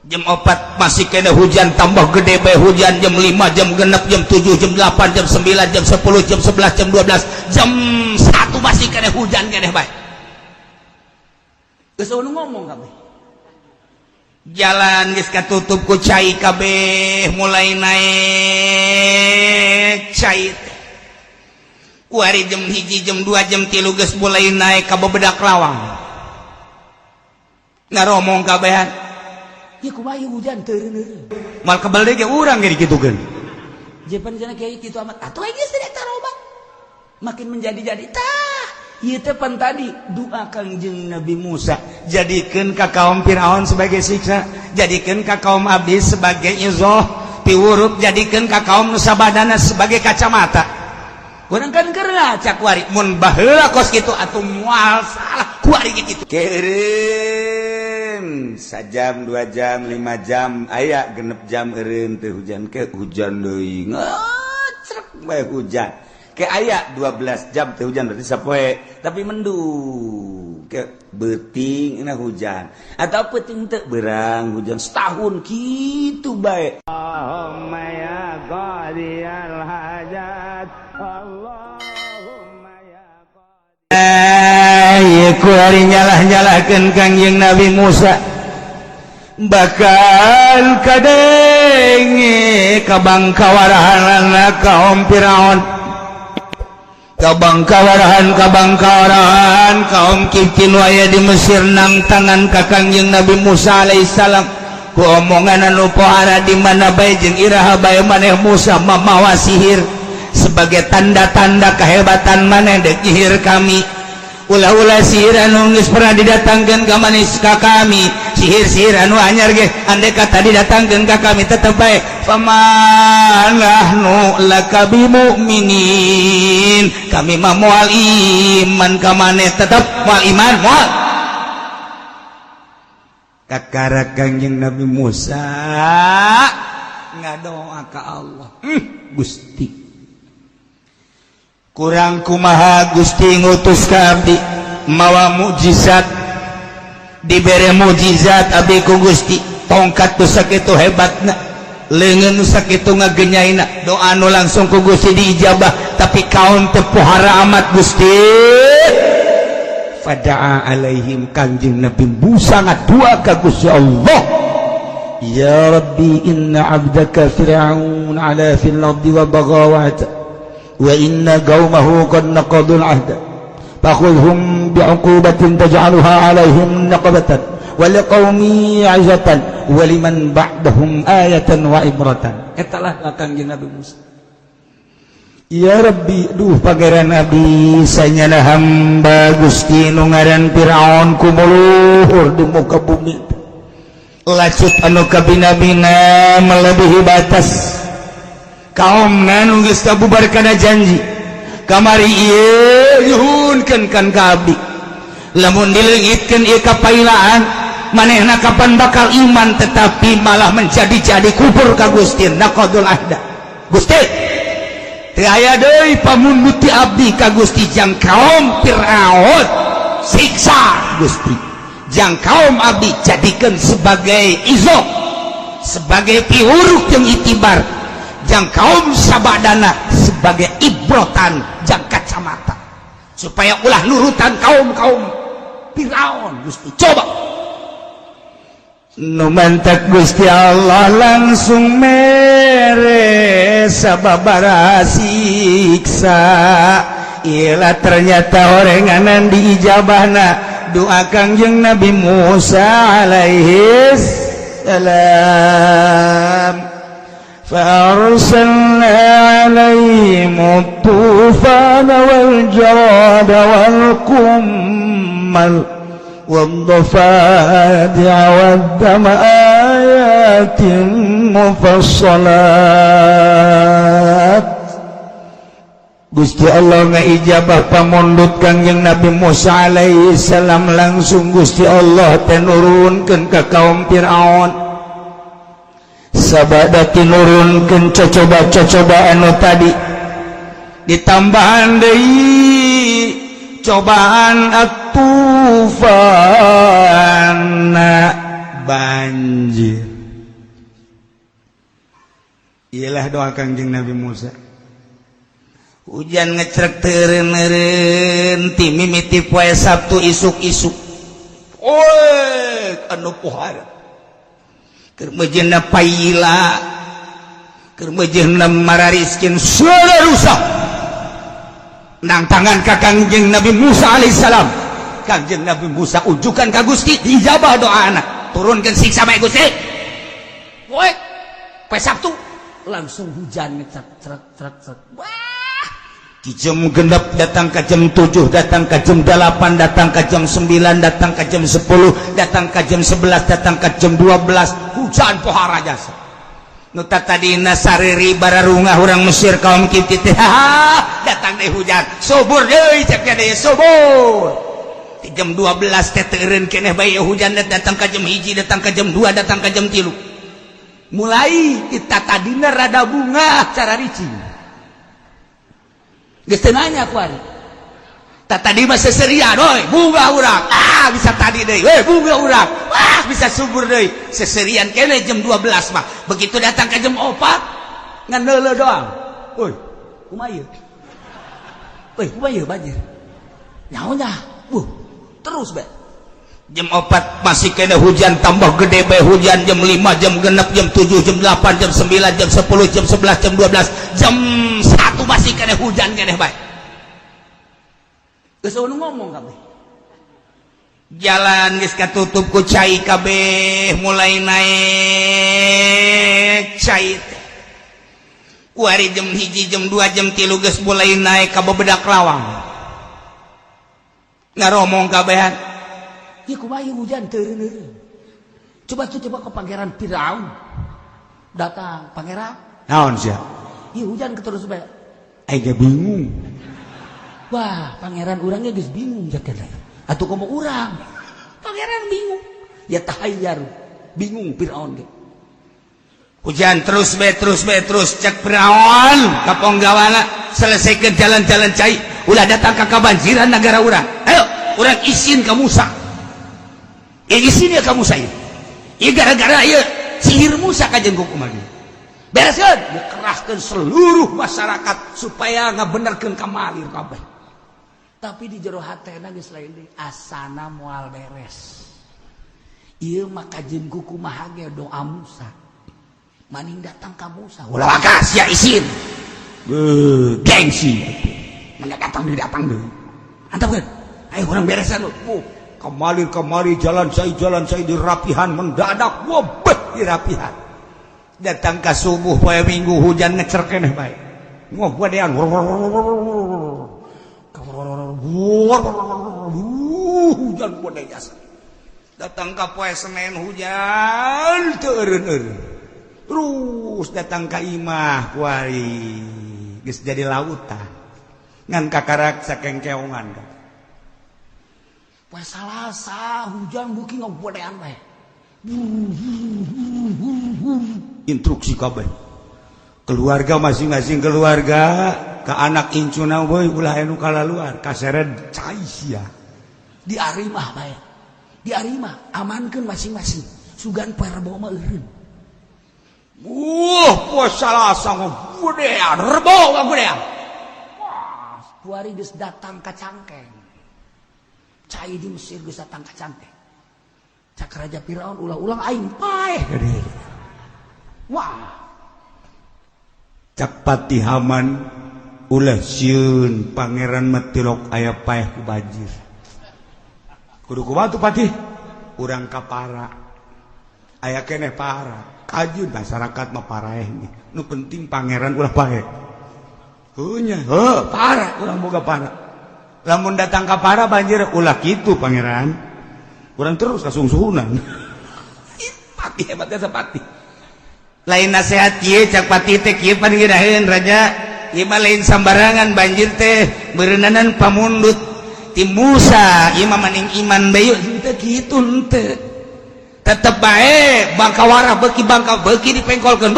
jam 4 masih kena hujan tambah gede bae hujan jam 5 jam genep jam 7 jam 8 jam 9 jam 10 jam 11 jam 12 jam 1 masih kena hujan kena bae geus ngomong kabeh jalan geus katutup ku cai kabeh mulai naik cai kuari jam 1 jam 2 jam 3 geus mulai naik ka bebedak lawang ngaromong kabehan ya kumaha hujan teu reuneureuh mal kebal ge urang ge dikitukeun jepan cenah kiai kitu amat atuh geus teh tarobat makin menjadi-jadi tah ieu teh pan tadi doa Kangjeng Nabi Musa jadikeun ka kaum Firaun sebagai siksa jadikeun ka kaum abdi sebagai izah piwurup jadikeun ka kaum nu sabadana sebagai kacamata urang kan keur ngaca kuari mun baheula kos kitu atuh moal salah kuari kitu kirim sajam 2 jam 5 jam aya genep jam eureun teh hujan ke hujan deui ngacrek bae hujan ke aya 12 jam teh hujan berarti sapoe tapi mendung ke beuting na hujan atau peuting teu beurang hujan setahun kitu bae Allahumma ya qadiyal hajat Allahumma ya qadiyal kuari nyalah-nyalahkeun Kangjeng Nabi Musa bakal kadenge kabangkawarahan kaum Firaun kabangkawarahan kaum Kiftin waya di Mesir nang tangan ka Kangjeng Nabi Musa alaihissalam ku omongan anu pohara di mana bae jeung iraha bae maneh Musa mamawa sihir sebagai tanda-tanda kehebatan maneh dek nyihir kami ulah-ulah sihir anu geus pernah didatangkeun ka manis ka kami sihir-sihir anu anyar ge andai kata didatangkeun ka kami tetep bae famanahnu laka bimu'minin kami mah moal iman ka maneh tetep moal iman moal kakara Kangjeng Nabi Musa ngadoa ka Allah Gusti kurang kumaha Gusti ngutus ka abdi mawa mukjizat dibere mukjizat abdi ku Gusti tongkat tu sakitu hebatna leungeun nu sakitu ngagenyaina doa nu langsung ku Gusti diijabah tapi kaum teu pohara amat Gusti fada'a alaihim Kangjeng Nabi Musa ngadua ka Gusti Allah ya Rabbi inna abdaka fir'aun ala fil ardi wa baghawata wa inna qaumahu qad naqadul ahda fakhudhum bi'uqubatin taj'aluha 'alaihim naqabatan wa liqaumi 'izatan wa liman ba'dahum ayatan wa ibratan etalah Kangjeng Nabi Musa ya Rabbi duh pangeran Nabi sanyana hamba Gusti nu ngaran Firaun kumuluhur di muka bumi lacut anu kabina-bina melebihi batas kaum nanu geus kabubar kana janji kamari ieu nyuhunkeun kan ka abdi lamun dileungitkeun ieu kapailaan manehna kapan bakal iman tetapi malah menjadi-jadi kufur ka Gusti naqadul ahda Gusti teu aya deui pamundur ti abdi ka Gusti jang kaum Firaun siksa Gusti jang kaum abdi jadikeun sebagai izah sebagai piuruk jeung itibar jang kaum sabadana sebagai ibrotan jang kacamata supaya ulah nurutan kaum-kaum Firaun Gusti coba nu mantak Gusti Allah langsung mere sababaraha siksa iyalah ternyata orenganan diijabahna doa Kangjeng Nabi Musa alaihi salam فأرسلنا عليهم الطوفان والجراد والقمل والضفادع والدم آيات مفصلات Gusti Allah ngaijabah pamondot Kangjeng Nabi Musa alaihi salam langsung Gusti Allah tenurunkeun ka kaum Firaun sabada tinurunkeun coba-coba anu tadi ditambahan deui cobaan at-tufan banjir. Iyalah doa Kangjeng Nabi Musa. Hujan ngecrek teureun-eureun ti mimiti poe Sabtu isuk-isuk. Anu pohara. Keur mejeunna paila. Keur mejeunna marariskeun saudara rusak. Nang tangan ka Kangjeng Nabi Musa alaihissalam. Kangjeng Nabi Musa ujukan ka Gusti dijabah doana. Turunkeun siksa bae Gusti. Poe Sabtu langsung hujan ngecrek. Wah, di jam genep datang ke jam 7, datang ke jam 8, datang ke jam 9, datang ke jam 10, datang ke jam 11, datang ke jam 12, hujan pohara jasa. Nu tadina sariri bararungah urang Mesir kaum kitu teh datang deui hujan subur deui cek deui subur. Di jam 12 teh teureun keneh bae hujan datang ke jam 1, datang ke jam 2, datang ke jam 3. Mulai kita tadina rada bunga cara ricing. Geus teu nanya ku ari. Tadi mah seserian euy, bunga urang. Bisa tadi deui. Bunga urang. Bisa subur deui. Seserian kene jam 12 mah. Begitu datang ke jam 4 ngan leuleuh doang. Euy, kumaha ieu? Kumaha ieu banjir? Nyahonya. Terus bae. Jam 4 masih kena hujan tambah gede bae hujan jam 5 jam genep jam 7 jam 8 jam 9 jam 10 jam 11 jam 12 jam 1 masih kena hujan kena bae. Geus ngomong kabeh. Jalan geus katutup ku cai kabeh mulai naik cai teh. Ku hari jam 1 jam 2 jam 3 geus mulai naik ka bebedak lawang. Ngaromong kabehan. Ya kumaha hujan teureun-eureun. Coba ke pangeran Firaun. Datang pangeran. Naon sia? Ieu hujan terus bae. Aing bingung. Wah, pangeran urangnya geus bingung jakeun. Atuh komo urang. Pangeran bingung. Ya tahayyar. Bingung Firaun ge. Hujan terus cek Firaun ka ponggawana selesaikeun jalan-jalan cai. Ulah datang ka kabanjiran negara urang. Ayo, urang izin ka Musa. Izin ya kamu saya. Ieu gara-gara ieu sihir Musa kajen ku kumaha. Bereskeun, dikerahkeun seluruh masyarakat supaya ngabenerkeun kamalir kabeh. Tapi di jero hatena geus lain deui, asana moal beres. Ieu mah kajen ku kumaha ge doa Musa. Maning datang ka Musa. Ulah bagas ya izin. Gengsi. Mana datang deui. Antapkeun. Ayo urang beresan lu. Kemari jalan saya dirapihan mendadak wabah dirapihan. Datang ke subuh poe Minggu hujan ngecer keneh bae. Ngobadean. Hujan gede jasa. Datang ke poe Senin hujan teureun-eureun. Terus datang ke imah kuari geus jadi lautan. Ngan kakarak sakengkeongan. Poe Salasa hujan beuki ngobodean bae. Instruksi kabeh. Keluarga masing-masing keluarga ka anak incuna we ulah anu kalaluar kaseret cai sia. Di ari mah bae. Di ari mah amankeun masing-masing. Sugan poe Rebo mah eureun. Poe Salasa ngobodean, Rebo ngobodean. Wah, kuari geus datang ka Cangkeng. Cai di Mesir geus datang ka Cangkeng. Cak Raja Firaun ulah-ulang aing paeh gede. Wah. Cak Pati Haman ulah sieun pangeran metilok aya paeh ku banjir. Kudu kumaha tuh Pati? Urang kapara. Aya keneh para. Kajeun masyarakat mah paraeh nih. Nu penting pangeran ulah paeh. Heuh nya, para urang boga para. Lamun datang ka para banjir ulah kitu pangeran. Urang terus kasungsuhunan. Pati hebatnya sapati. Lain nasihat ieu cak Pati teh kieu panggiraheun raja. Ieu mah lain sambarangan banjir teh beureunanan pamundut ti Musa. Ieu mah maning iman bae teh kitu henteu. Tetep bae bangkawara beuki dipengkolkeun.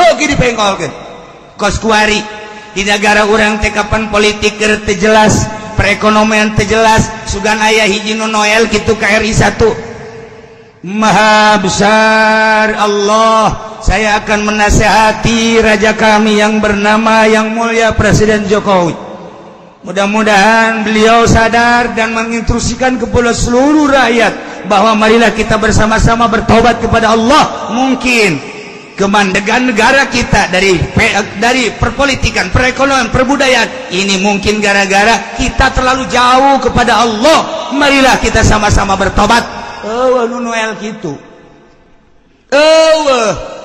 Kos kuari di negara urang teh kapan politik keur teu jelas. Perekonomian terjelas sugan ayah hiji nu Noel gitu KRI 1 Maha besar Allah, saya akan menasihati raja kami yang bernama yang mulia Presiden Jokowi. Mudah-mudahan beliau sadar dan menginstruksikan kepada seluruh rakyat bahwa marilah kita bersama-sama bertobat kepada Allah. Mungkin kemandegan negara kita dari perpolitikan, perekonomian, perbudayaan ini mungkin gara-gara kita terlalu jauh kepada Allah. Marilah kita sama-sama bertobat. Noel gitu.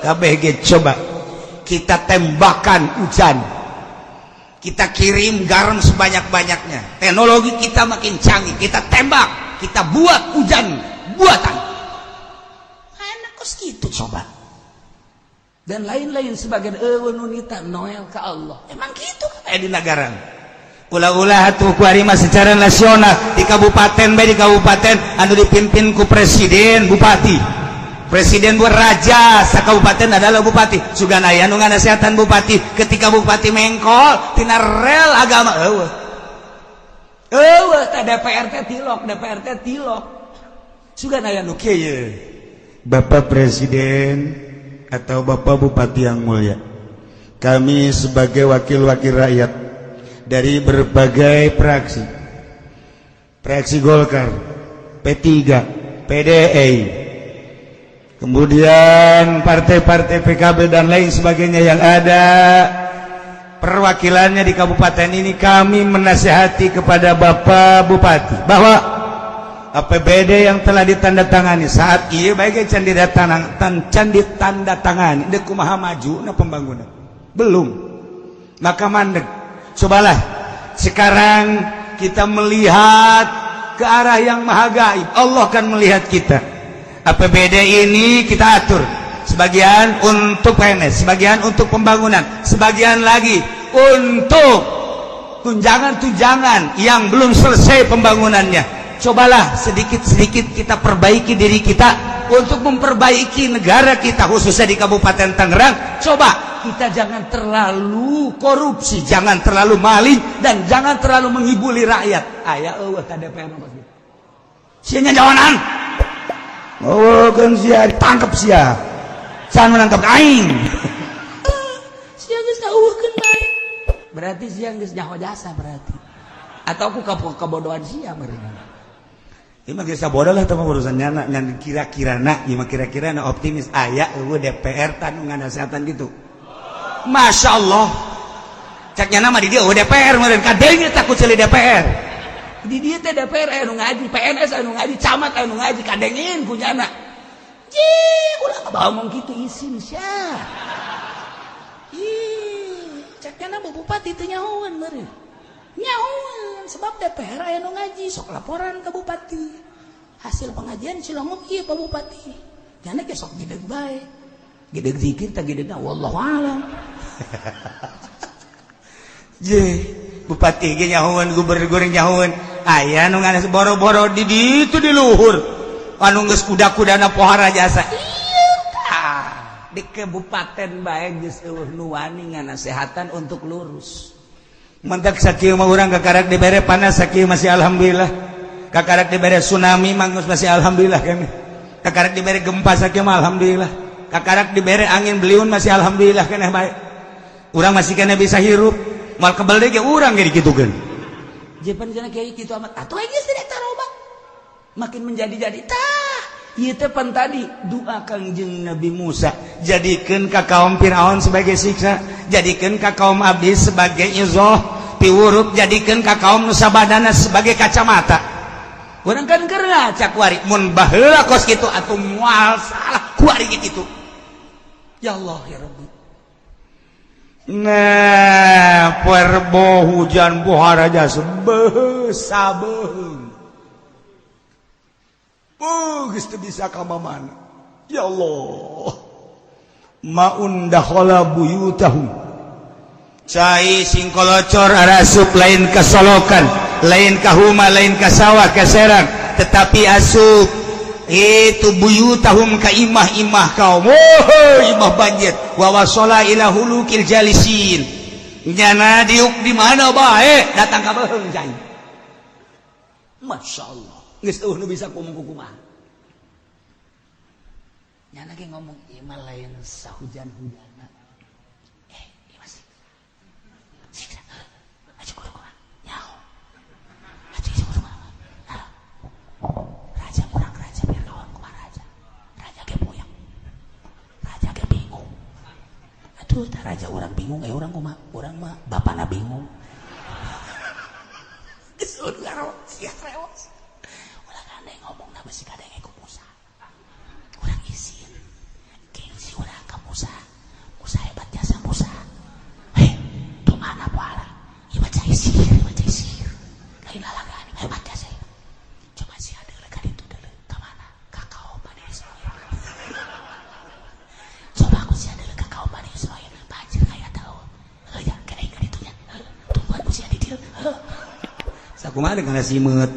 KBG coba kita tembakan hujan, kita kirim garam sebanyak-banyaknya. Teknologi kita makin canggih, kita tembak, kita buat hujan buatan. Enak kos gitu coba. Dan lain-lain sebagian nunita Noel ke Allah. Emang gitu kayak di negara. Ulah-ulah atuh kuarima secara nasional di kabupaten di kabupaten anu dipimpin ku presiden bupati. Presiden buat raja sa kabupaten adalah bupati. Sugana aya nu nganasehatan bupati ketika bupati mengkol tina rel agama. Ta DPR teh tilok. Sugana aya nu kieu. Bapak Presiden atau Bapak Bupati yang mulia, kami sebagai wakil-wakil rakyat dari berbagai fraksi Golkar, P3, PDI, kemudian partai-partai PKB dan lain sebagainya yang ada perwakilannya di kabupaten ini, kami menasihati kepada Bapak Bupati bahwa APBD yang telah ditandatangani saat ini baik can ditandatangani dek kumaha maju na pembangunan belum, maka mandek. Cobalah sekarang kita melihat ke arah yang maha gaib. Allah akan melihat kita. APBD ini kita atur, sebagian untuk PNS, sebagian untuk pembangunan, sebagian lagi untuk tunjangan-tunjangan yang belum selesai pembangunannya. Cobalah sedikit-sedikit kita perbaiki diri kita untuk memperbaiki negara kita, khususnya di Kabupaten Tangerang. Coba kita jangan terlalu korupsi, jangan terlalu maling, dan jangan terlalu menghibuli rakyat. Aya ka DPR gitu. Sianya jawanan. Kan sia ditangkap sia. Can menangkap aing. Sia geus ngeukeun bae. Berarti sia geus nyaho jasa berarti. Atau aku kebodohan sia meureun. Ieu mah geus bodoh lah teh urusan nyana ngan kira-kirana, ieu mah kira-kirana optimis aya DPR tanu nganasehatan gitu. Masya Allah, caknya nama di dia DPR meren kadengnya takut celi DPR di dia teh DPR anu ngaji, PNS anu ngaji, camat anu ngaji, kadengin kunyana ulah ngomong gitu isin sia caknya nama bupati teh nyahoan meren nyahoan sebab DPR anu ngaji sok laporan ke bupati hasil pengajian Cilongok ieu Pak Bupati nyana ge sok gideg bae. Gede zikir tak gede wallahu alam. Bupati ge nyahoan, gubernur nyahoan. Aya nu nganas boro-boro di ditu di luhur. Anu geus kuda-kudana pohara jasa. Ieu tah. Di kabupaten bae geus eueuh nu wani nganasehatan untuk lurus. Mentak sakieu mah urang kakarak dibere panas sakieu masih alhamdulillah. Kakarak dibere tsunami mah masih alhamdulillah kan. Kakarak dibere gempa sakieu mah alhamdulillah. Kakarak dibere angin beliun masih alhamdulillah keneh baik. Urang masih kena bisa hirup. Mal kebal deui ge urang ge dikitukeun. Jepan kana kiai kitu amat. Atuh geus tidak taroba. Makin menjadi-jadi tah. Ieu teh pan tadi doa Kangjeng Nabi Musa, jadikeun ka kaum Firaun sebagai siksa, jadikeun ka kaum abdi sebagai izah, piwurup jadikeun ka kaum Nusabadana sebagai kacamata. Urang kan keur ngaca kuari mun baheula kos kitu atuh moal salah kuari kitu. Ya Allah ya Rabbi. Nah, perbo hujan buhar aja sabeuh. Geus teu bisa ka mana. Ya Allah. Maun dakhala buyutahum. Cai sing kolocor arasup lain kasolokan, lain kahuma, lain kasawah, kaserang, tetapi asup itu buyutahum ka imah-imah kaum. Imah banjir wa wasala ila hulukil jalisin. Nyana diuk di mana bae datang ka beheung cai. Masyaallah. Geus eueuh nu bisa kumaha. nya lagi ngomong ieu mah lain sahujan-hujanna ieu masih sih aja guru mah nyaho aja guru mah raja kurang raja biar kawan kumah raja ge puyeng raja ge bingung atuh tah raja urang bingung urang kumaha urang mah bapana bingung geus urang sia reos ulah kande ngomong na besi kadenge ku Musa urang izin gengsi urang ka Musa Musa hebat jasa Musa tuh mana poala ieu baca sihir lain lalagan hebat jasa coba si ada ka ditu deuleu ka mana ka kaum Bani Israil coba aku si ada ka kaum Bani Israil banjir kaya tahu ya kena ka ditu nya tungguan ku si di dieu sakumaha dengan simeut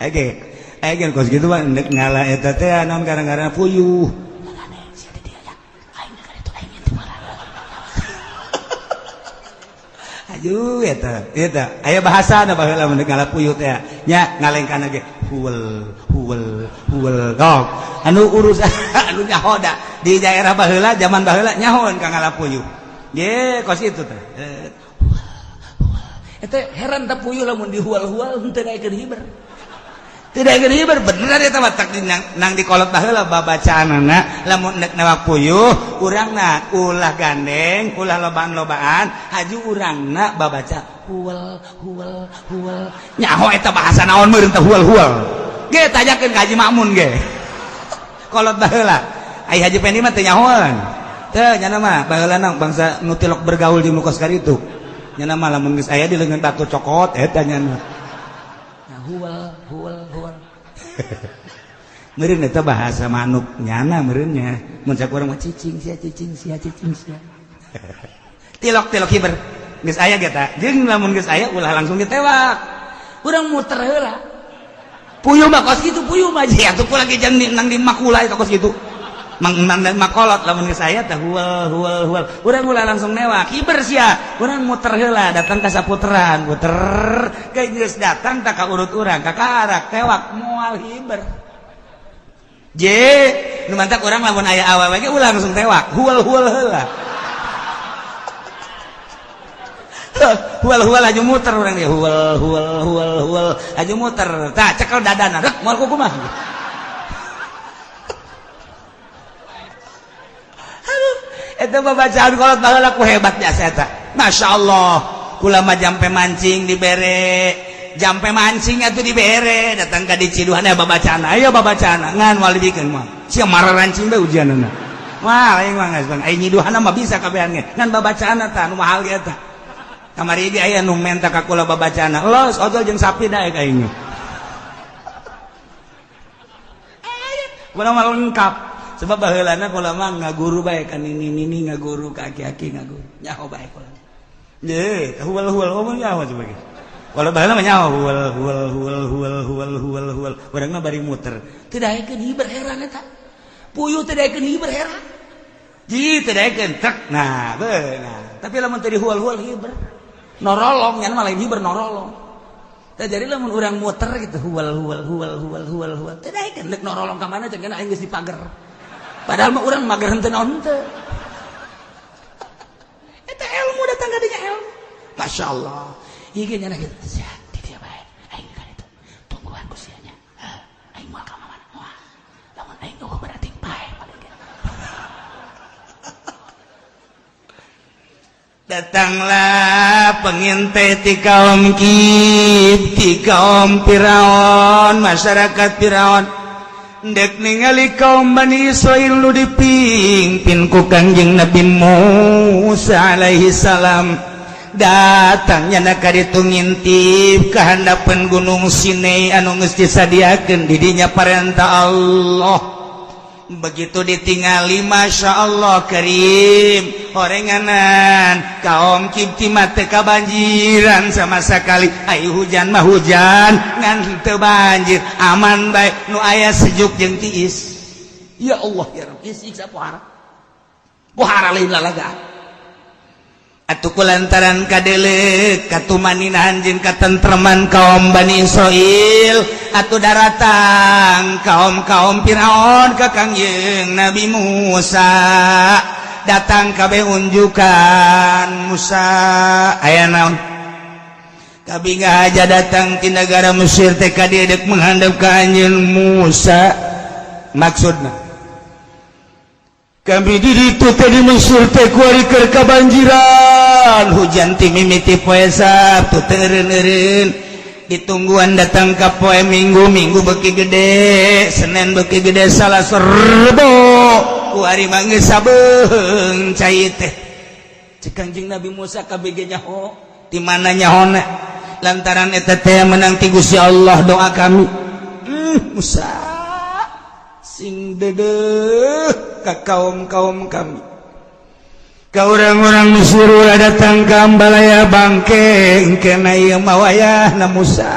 ege kos gitu mah ndek ngalah eta teh naon gara-gara puyuh makane si di dieu nya aing ka ditu aing teh malah aduh eta aya bahasana baheula mun ngalah puyuh teh nya ngalengkan ge huwel dog anu urus anu nyahoda di daerah baheula zaman baheula nyahon ka ngalah puyuh ye kos itu teh eta heran teh puyuh lamun dihual-hual henteu daekeun hiber tidak gini bener eta mah tak nang di kolot baheula babacaanna lamun nek nawak puyuh urangna ulah gandeng ulah lobaan haju urangna babaca huwal nyaho eta bahasa naon meureun teh huwal ge tanyakeun ka Haji Makmun ge kolot baheula ai Haji Pendi mah teu nyahoan teu nya mah baheula nang bangsa nu tilok bergaul di mukos karitu nya mah lamun geus aya di leungeun batu cokot eta nya huwal meureun eta bahasa manuk nyana meureun nya mun saku urang mah cicing sia tilok hiber geus aya ge ta jeung lamun geus aya ulah langsung ditewak urang muter heula puyuh mah kos kitu puyuh mah atuh atuh lagi jang nang di makula eta kos kitu mang makolot lamun geus aya teh huwal urang ulah langsung newak hiber sia urang muter heula datang ka saputeran puter ge geus datang tah ka urut urang ka karak tewak moal hiber je nu mantak urang lamun aya awewe ge ulah langsung tewak huwal heula huwal aju muter urang dia huwal aju muter tah cekel dadana rek moal kumaha eta babacaan kolot baheula ku hebat biasa eta masyaallah kula mah jampe mancing dibere jampe mancing atuh dibere datang ka di Ciduhan aya babacaan aya babacaan ngan moal dibikeun mah sia mararancing bae ujianna wah aing mah geus ai nyiduhanna mah bisa kabehan ge ngan babacaan tah nu mahal ge eta kamari ge aya nu menta ka kula babacaan los ojol jeung sapi daek aing kula mah lengkap sebab baheulana kula mah ngaguru bae kan ini ngaguru ka aki-aki ngaguru nyaho bae kula ye huwal omong nyaho coba ge kalau baheula mah nyaho huwal urangna bari muter teu daekeun hiber heran eta puyuh teu daekeun hiber heran ji teu daekeun tek nah beunang tapi lamun teu dihuwal hiber norolong nya mah lain hiber norolong teh jadi lamun urang muter gitu huwal teu daekeun leuk norolong ka mana cenah aing geus dipager padahal mah urang mager henteu naon teu eta ilmu datang ka dinya ilmu masyaallah ieu ge nya gitu sehat di dieu bae aing ka ditu tungguan ku sia nya aing moal ka mana moal lamun aing eueuh berarti bae paling ge datanglah pengintai ti kaum Firaun masyarakat Firaun dek ningali kaum Bani Israil nu dipimpin ku Kangjeng Nabi Musa alaihi salam datangnya na ka ditu ngintip ka handapeun Gunung Sinai anu geus disadiakeun di dinya parentah Allah begitu ditingali Masya Allah Karim horenganan kaum Kipti mah teu kabanjiran sama sekali ai hujan mah hujan ngan teu banjir aman bae nu aya sejuk jeung tiis ya Allah ya Rabbi siksa pohara lain lalaga atuh kulantaran kadele katumaninahan jeung katentreman kaum Bani Israil atuh daratang kaum Firaun ka Kangjeng Nabi Musa datang kabeh unjukan Musa aya naon kabeh aja datang ti negara Mesir teh ka dieu dek menghadap ka anjeun Musa maksudna kami di ditu teh di Mesir teh kuari keur kabanjiran hujan ti mimiti poe Sabtu teh eureun-eureun ditungguan datang ka poe Minggu beuki gede Senin beuki gede Salasa Rebo kuari mah geus sabeung cai teh cek Kangjeng Nabi Musa kabeh nyaho di mana nyahona lantaran eta teh menang ti Gusti Allah doa kami Musa sing dedeuh ka kaum kami ka urang-urang Mesir ulah datang ka balaya bangke engkena ieu mah wayahna Musa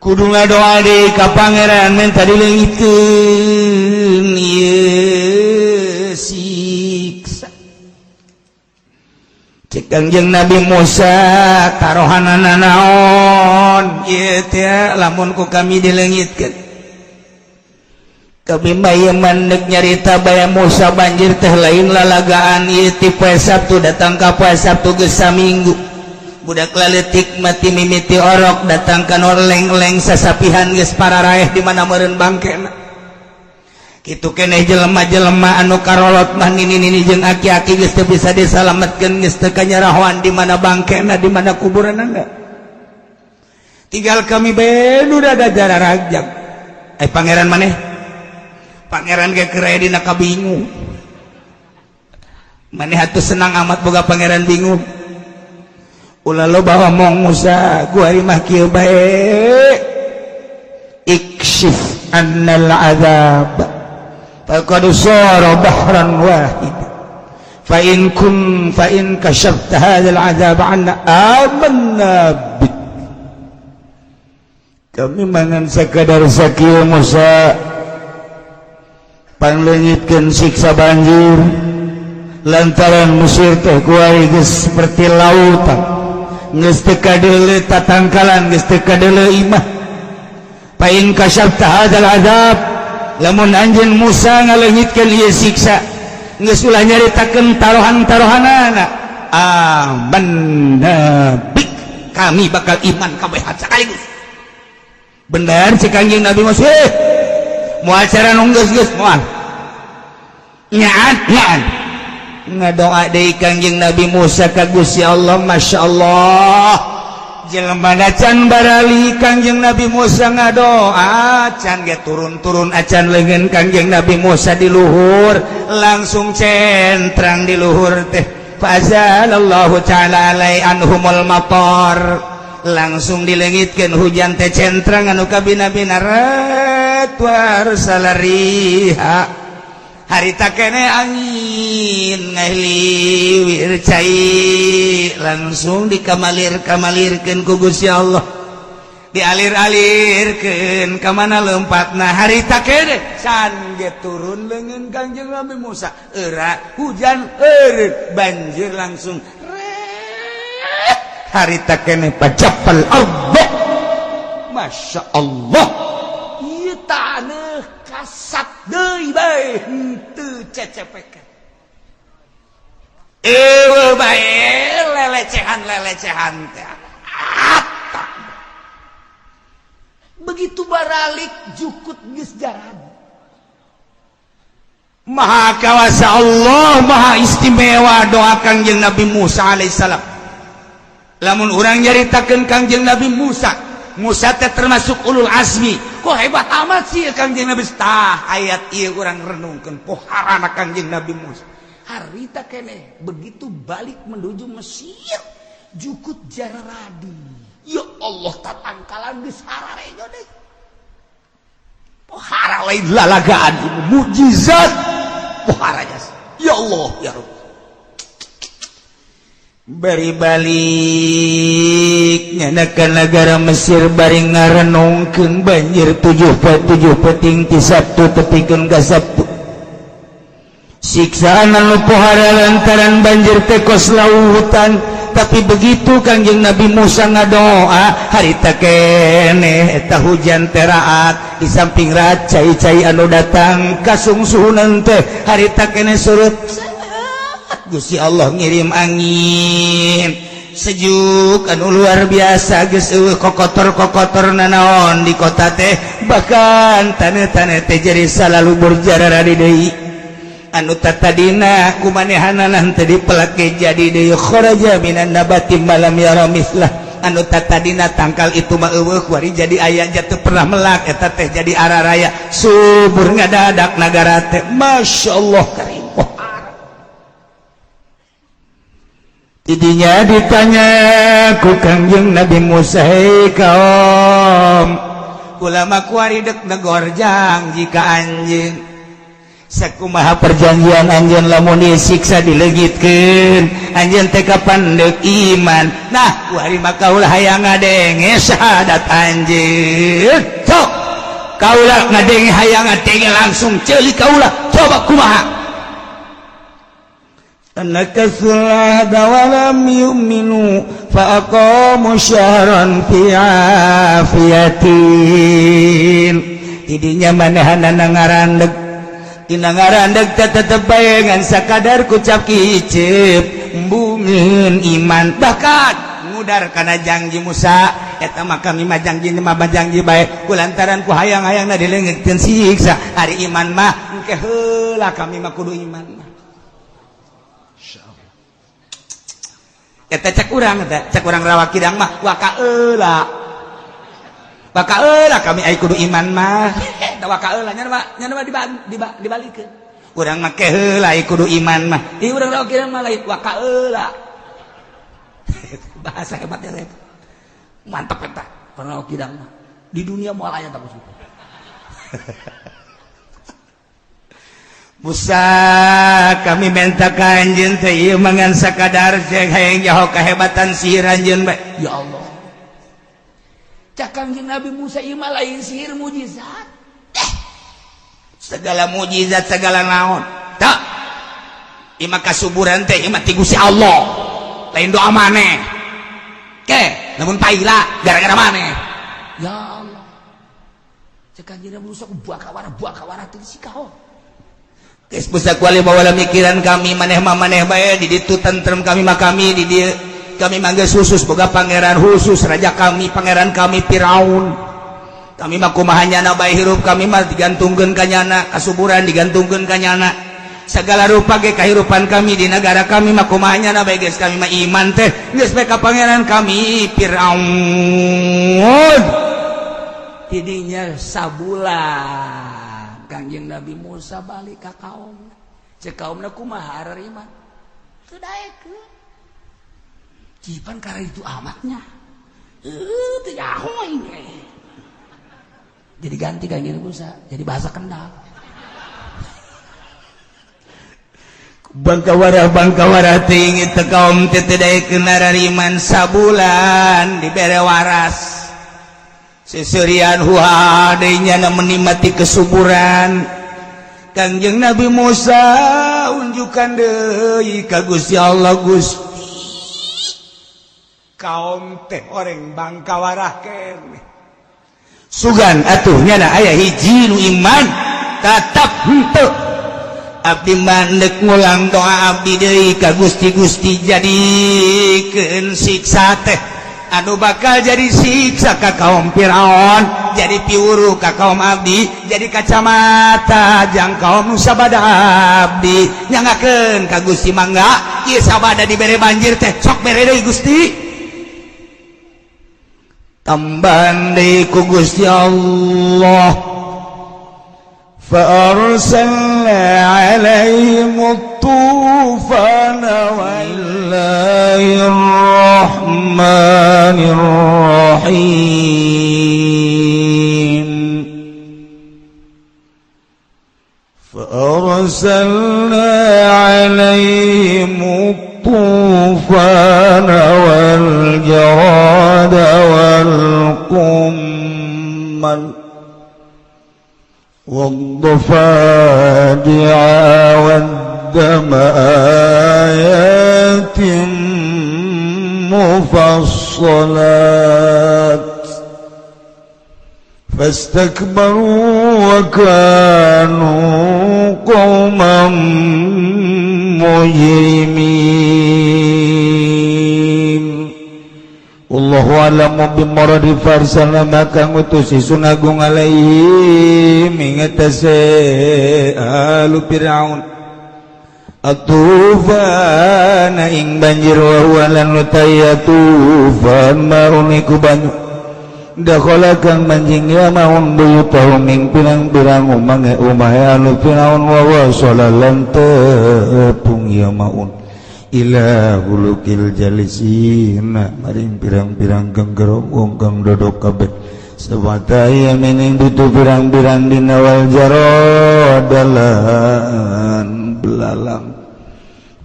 kudu ngadoa deui ka pangeran minta dileungitkeun ieu siksa cek Kangjeng Nabi Musa tarohanana naon ieu teh lamun ku kami dileungitkeun kami bayi mandek nyarita baya Musa banjir teh lain lalagaan ieu ti poe Sabtu datang ka poe Sabtu geus saminggu budak laletik mati mimiti orok datang ka norleng-leng sasapihan geus pararaeh di mana meureun bangkena kitu keneh jelema-jelema anu karolot mah nini-nini jeung aki-aki geus teu bisa disalametkeun geus teu kanyarahoan di mana bangkena di mana kuburanna enggak tinggal kami bae nu rada jararajak pangeran maneh pangeran ge keur aya dina kabingung maneh atuh senang amat boga pangeran bingung ulah lo bawa mong Musa gua mah kieu bae ikshif annal azab faqad sara bahran wahid fa in kashafta hadzal azab anna amanna bik kami mangan sakadar sakieu Musa panleungitkeun siksa banjir lantaran Mesir teh kuari geus seperti lautan geus teu kadeuleu tatangkalan geus teu kadeuleu imah fa in kasyafta hadzal azab lamun anjeun Musa ngaleungitkeun ieu siksa geus ulah nyaritakeun tarohan-tarohanana amanna bik kami bakal iman kabeh sakaligus bener cek Kangjeng Nabi Musa moal cara nunggeus moal nyaat ngadoa deui Kangjeng Nabi Musa ka Gusti Allah masyaallah jelema can barali Kangjeng Nabi Musa ngadoa can ge turun-turun acan leungeun Kangjeng Nabi Musa di luhur langsung centrang di luhur teh fazalallahu ta'ala alai anhumul matar langsung dileungitkeun hujan teh centrang anu kabina-bina war salariha harita kene angin ngahliwir cai langsung dikamalir-kamalirkeun ku Gusti Allah dialir-alirkeun ka mana leumpatna harita kene can ge turun leungeun Kangjeng Nabi Musa eura hujan eureun banjir langsung harita kene pajapal Allah Masya Allah ieu taneuh kasat deui bae henteu cecepekeun eueuh bae lelecehan teh begitu baralik jukut geus jaran maha kawasa Allah maha istimewa doa Kangjeng Nabi Musa alaihissalam lamun urang nyaritakeun Kangjeng Nabi Musa teh termasuk ulul azmi kok hebat amat sih Kangjeng Nabi tah ayat ieu urang renungkeun poharana Kangjeng Nabi Musa harita keneh begitu balik menuju Mesir jukut jararadi ya Allah tatangkalan geus hararejo deui pohara lain lalagaan mukjizat pohara jas ya Allah ya Rabb bari balik nyana ka negara Mesir bari ngarenungkeun banjir 7 peting ti Sabtu tepikeun ka Sabtu siksaan anu pohara lantaran banjir teh kos lautan. Tapi begitu Kangjeng Nabi Musa ngadoa harita keneh eta hujan teraat di samping cai-cai anu datang kasungsuhunan teh harita keneh surut. Gusti Allah ngirim angin sejuk anu luar biasa geus kokotor-kokotor nanaon di kota teh bahkan taneuh-taneuh teh jadi salalu berjarara di deui anu tatadina kumanehanana teh dipelake jadi deui kharaja minan nabati malam yara mislah anu tatadina tangkal itu mah eueuh wari jadi aya jatuh pernah melak eta teh jadi araraya subur ngadadak nagara teh masyaallah karim. Tidinya ditanya ku Kangjeng Nabi Musa, hei kaum ulama kuaridek negorjang jika anjeun sakumaha perjanjian anjeun lamun disiksa dileugitkeun anjeun teh kapan deuk iman. Nah kuari mah kaula hayang ngadenge syahadat anjeun sok kaula ngadenge hayang ngadenge langsung ceuli kaula coba kumaha anakasullah dawalam yu'minu fa'aqamu syahran fi afiyatin. Tidinya manehanana ngarandeg tina ngarandeg tetep bayangan sakadar kucap kicep embungin iman bahkan ngudar kana janji Musa eta mah kami mah janji mah janji bae kulantaran ku hayang-hayangna dileungitkeun siksa ari iman mah engke heula kami mah kudu iman mah. Eta cek urang rawa kidang mah wakaeula kami ai kudu iman mah da wakaeula nya mah dibalikeun urang mah keheula ai kudu iman mah ieu urang rawa kidang mah lain wakaeula bahasa hebatnya eta mantap eta rawa kidang mah di dunia moal aya tak usah. Musa kami minta ka anjeun teh ieu mangan sakadar cek hayang nyaho kahebatan sihir anjeun bae. Ya Allah. Cak Kangjeng Nabi Musa ieu mah lain sihir mujizat. Segala mujizat segala naon. Tah. Ieu mah kasuburan teh ieu mah ti Gusti Allah. Lain doa maneh. Ke, lamun paila gara-gara maneh. Ya Allah. Cak Kangjeng Nabi Musa ku buah kawara teh sikaon. Geus busa kuali bawa mikiran kami maneh bae di ditu tentrem kami mah kami di dieu kami mah geus khusus boga pangeran khusus raja kami pangeran kami Firaun kami mah kumaha nyana bae hirup kami mah digantungkeun ka nyana kasuburan digantungkeun ka nyana sagala rupa ge kahirupan kami di negara kami mah kumaha nyana bae geus kami mah iman teh geus bae ka pangeran kami Firaun tidinya sabulan Kangjeng Nabi Musa balik ka kaum cek kaumna kumaha areriman teu daekeun cipan karena itu amatnya teu nyaho ini jadi ganti Kangjeng Nabi Musa jadi bahasa Kendal bangkawarah tinggi teu kaum teu daekeun areriman sabulan dibere waras seserian huadainya na menikmati kesuburan Kangjeng Nabi Musa unjukkan deui ka Gusti Allah Gusti kaum teh oreng bangkawarah keneh sugan atuh nyana aya hiji nu iman tetap henteu abdi mandek ngulang doa abdi deui ka Gusti jadikeun siksa teh anu bakal jadi siksa ka kaum Firaun jadi piuru ka kaum abdi jadi kacamata jang kaum nu sabada abdi nyangakeun ka Gusti mangga ieu sabada dibere banjir teh sok bere deui Gusti tambahan deui ku Gusti Allah فأرسلنا عليهم الطوفان والله الرحمن الرحيم فأرسلنا عليهم الطوفان والجراد والقمل والضفادع والدم qaddama ayatin mufassalat fastakbaru wa kanu qauman mujrimin. Allahu a'lamu bimuradi farsala maka ngutusi sun agung alaihim ingatase alu Fir'aun atufana ing banjir wa lan utaya tufan maruniku banyu dakhala kang manjing ya maun buyutahum ing pirang-pirang umahe alu Fir'aun wa wasalalan tepung ya maun ila hulukil jalisina maring pirang-pirang genggerong kang dodok kabeh sabata yamining butuh pirang-pirang dina wal jaradalan belalang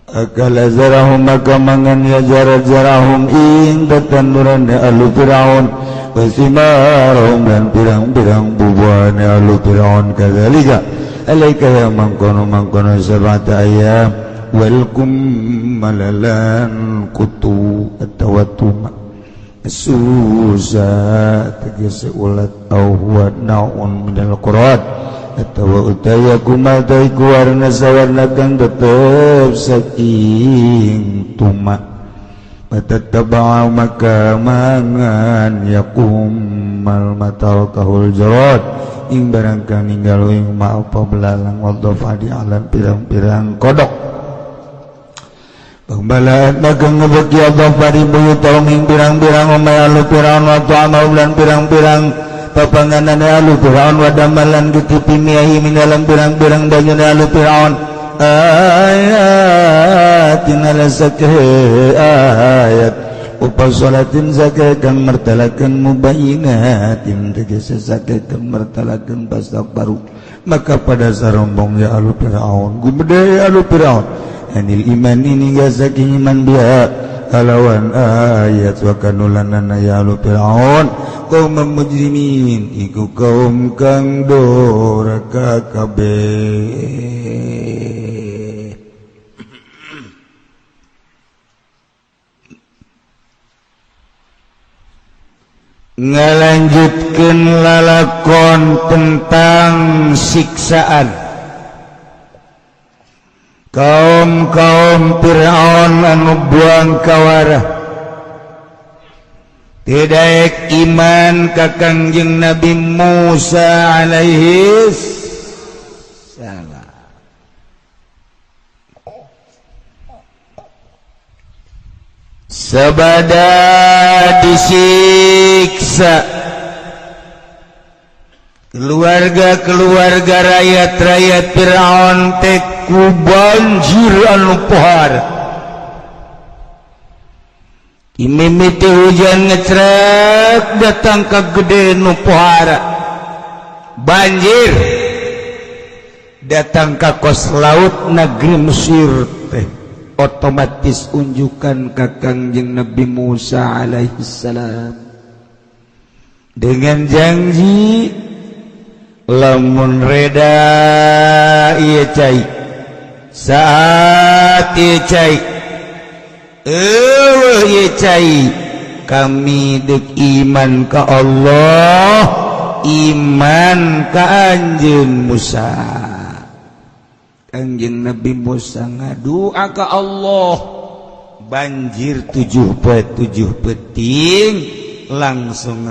akala zarahum maka mangan ya jarahum ing tetanduran alu Fir'aun wasimarahum dan pirang-pirang bubuhan alu Fir'aun kadzalika alaika ya mangkono sabata ayam walkum malalan kutu atawatuma susah tegese ulat au huwa naun minal quran atawa utaya kumatai kuwarna sawarna kang tetep saking tuma patattaba'u maka mangan yakum mal matal kahul jarad ing barang kang ninggal ing ma'apa belalang wadhafa di alam pirang-pirang kodok pembalaan dagang ngebeki Allah pari buyutahum ing pirang-pirang umay alu Fir'aun wa ta'amau lan pirang-pirang papanganan alu Fir'aun wa damalan kitipimiahi min dalam pirang-pirang danyun alu Fir'aun ayatin ala sakhe ayat upasolatin sakhe kang mertalakan mubayinatin tegese sakhe kang mertalakan pastak baru maka pada sarombong ya alu Fir'aun gumede alu Fir'aun anil iman ini gak saking iman biha alawan ayat wa kanulanana ya alu Fir'aun kaum mujrimin iku kaum kang doraka kabeh. Ngalanjutkeun lalakon tentang siksaan kaum Fir'aun anu buang kawarah tidak iman ka Kangjeng Nabi Musa alaihi salam sabada disiksa keluarga rakyat Fir'aun teh ku banjir anu pohar imimiti hujan ngecrek datang ka gede nu pohara banjir datang ka kos laut negeri Mesir teh otomatis unjukan ka Kangjeng Nabi Musa alaihi salam dengan janji lamun reda ieu cai saat ieu cai ieu cai kami deuk iman ka Allah iman ka anjeun Musa. Kangjeng Nabi Musa ngadua ka Allah banjir 7 peting langsung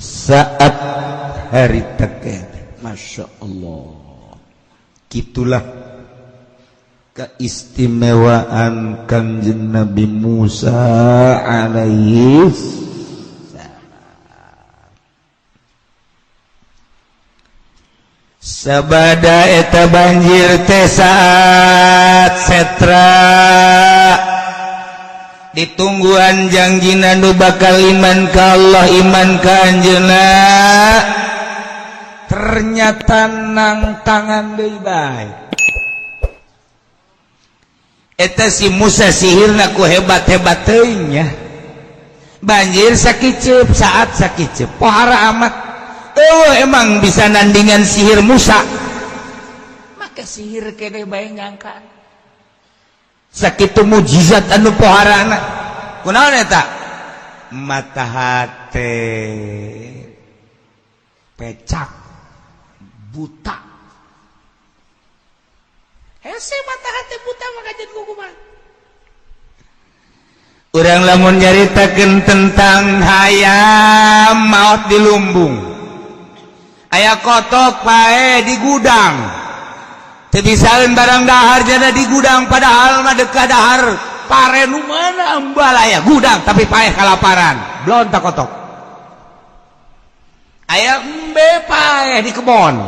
saat hari teket. Masya Allah, gitulah keistimewaan Kangjeng Nabi Musa alaihi sabada eta banjir teh saat setra ditungguan janjina nu bakal iman ka Allah iman ka anjeunna ternyata nang tangan deui bae eta si Musa sihirna ku hebat-hebat teuing nya banjir sakiceup saat sakiceup pohara amat emang bisa nandingan sihir Musa maka sihir kene bae ngangkat sakitu mujizat anu poharana kunaon eta mata hate pecak buta hese mata hate buta maka jadi kukuman urang lamun nyaritakeun tentang hayam maot di lumbung aya kotok pae di gudang teu bisaeun barang dahar jana di gudang padahal mah deuk ka dahar pare nu mana embal aya gudang tapi pae kalaparan blon tak kotok aya embe pae di kebon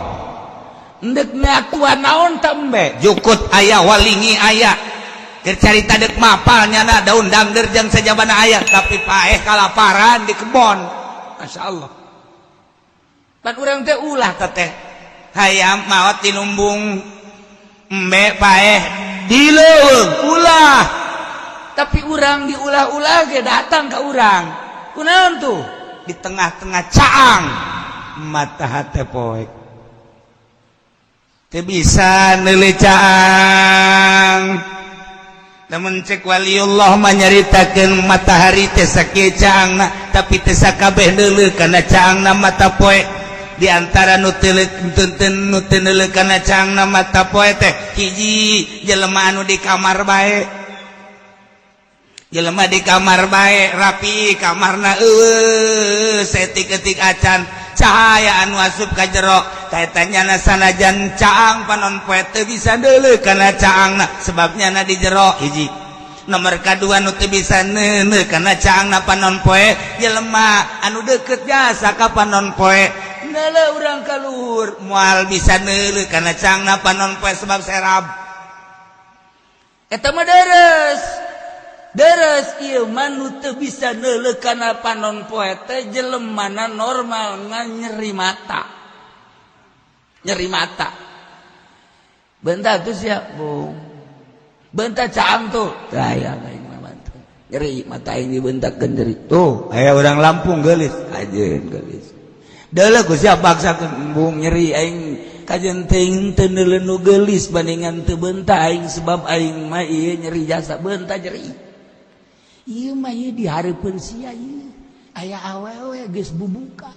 endek ngakuan naon teh embe jukut aya walingi aya keur carita deuk mapal nyana daun dangder jeung sajabana aya tapi pae kalaparan di kebon masyaallah pan urang teh ulah teh hayam maot di lumbung embe pae di leuweung ulah tapi urang diulah-ulah ge datang ka urang kunaon tuh di tengah-tengah caang mata hate poek teu bisa neuleuh caang namun cek waliullah mah nyaritakeun matahari teh sakieu caangna tapi teu sakabeh neuleuh kana caangna mata poe di antara nu teu neuleuh kana caangna mata poe teh hiji jelema anu di kamar bae jelema di kamar bae rapi kamarna setik-etik acan cahaya anu asup ka jero kaitanyana sanajan caang panon poe teu bisa neuleuh kana caangna sebabnya na di jero hiji nomor kadua nu teu bisa neuleuh kana caangna panon poe jelema anu deukeut jasa ka panon poe neuleuh urang ka luhur moal bisa neuleuh kana caangna panon poe sebab serab eta mah deres ieu mah nu teu bisa neuleuh kana panon poe teh jelemana normal ngan nyeri mata bentar tuh sia bung bentar caang tuh aya aing mah bantu nyeri mata aing dibentakeun nyeri tuh aya urang Lampung geulis ajeun geulis deuleuh ku sia baksakeun bung nyeri aing kajen teuing teu neuleuh nu geulis bandingan teu bentah aing sebab aing mah ieu nyeri jasa bentah nyeri ieu mah ieu dihareupeun sia ieu aya awewe geus bubuka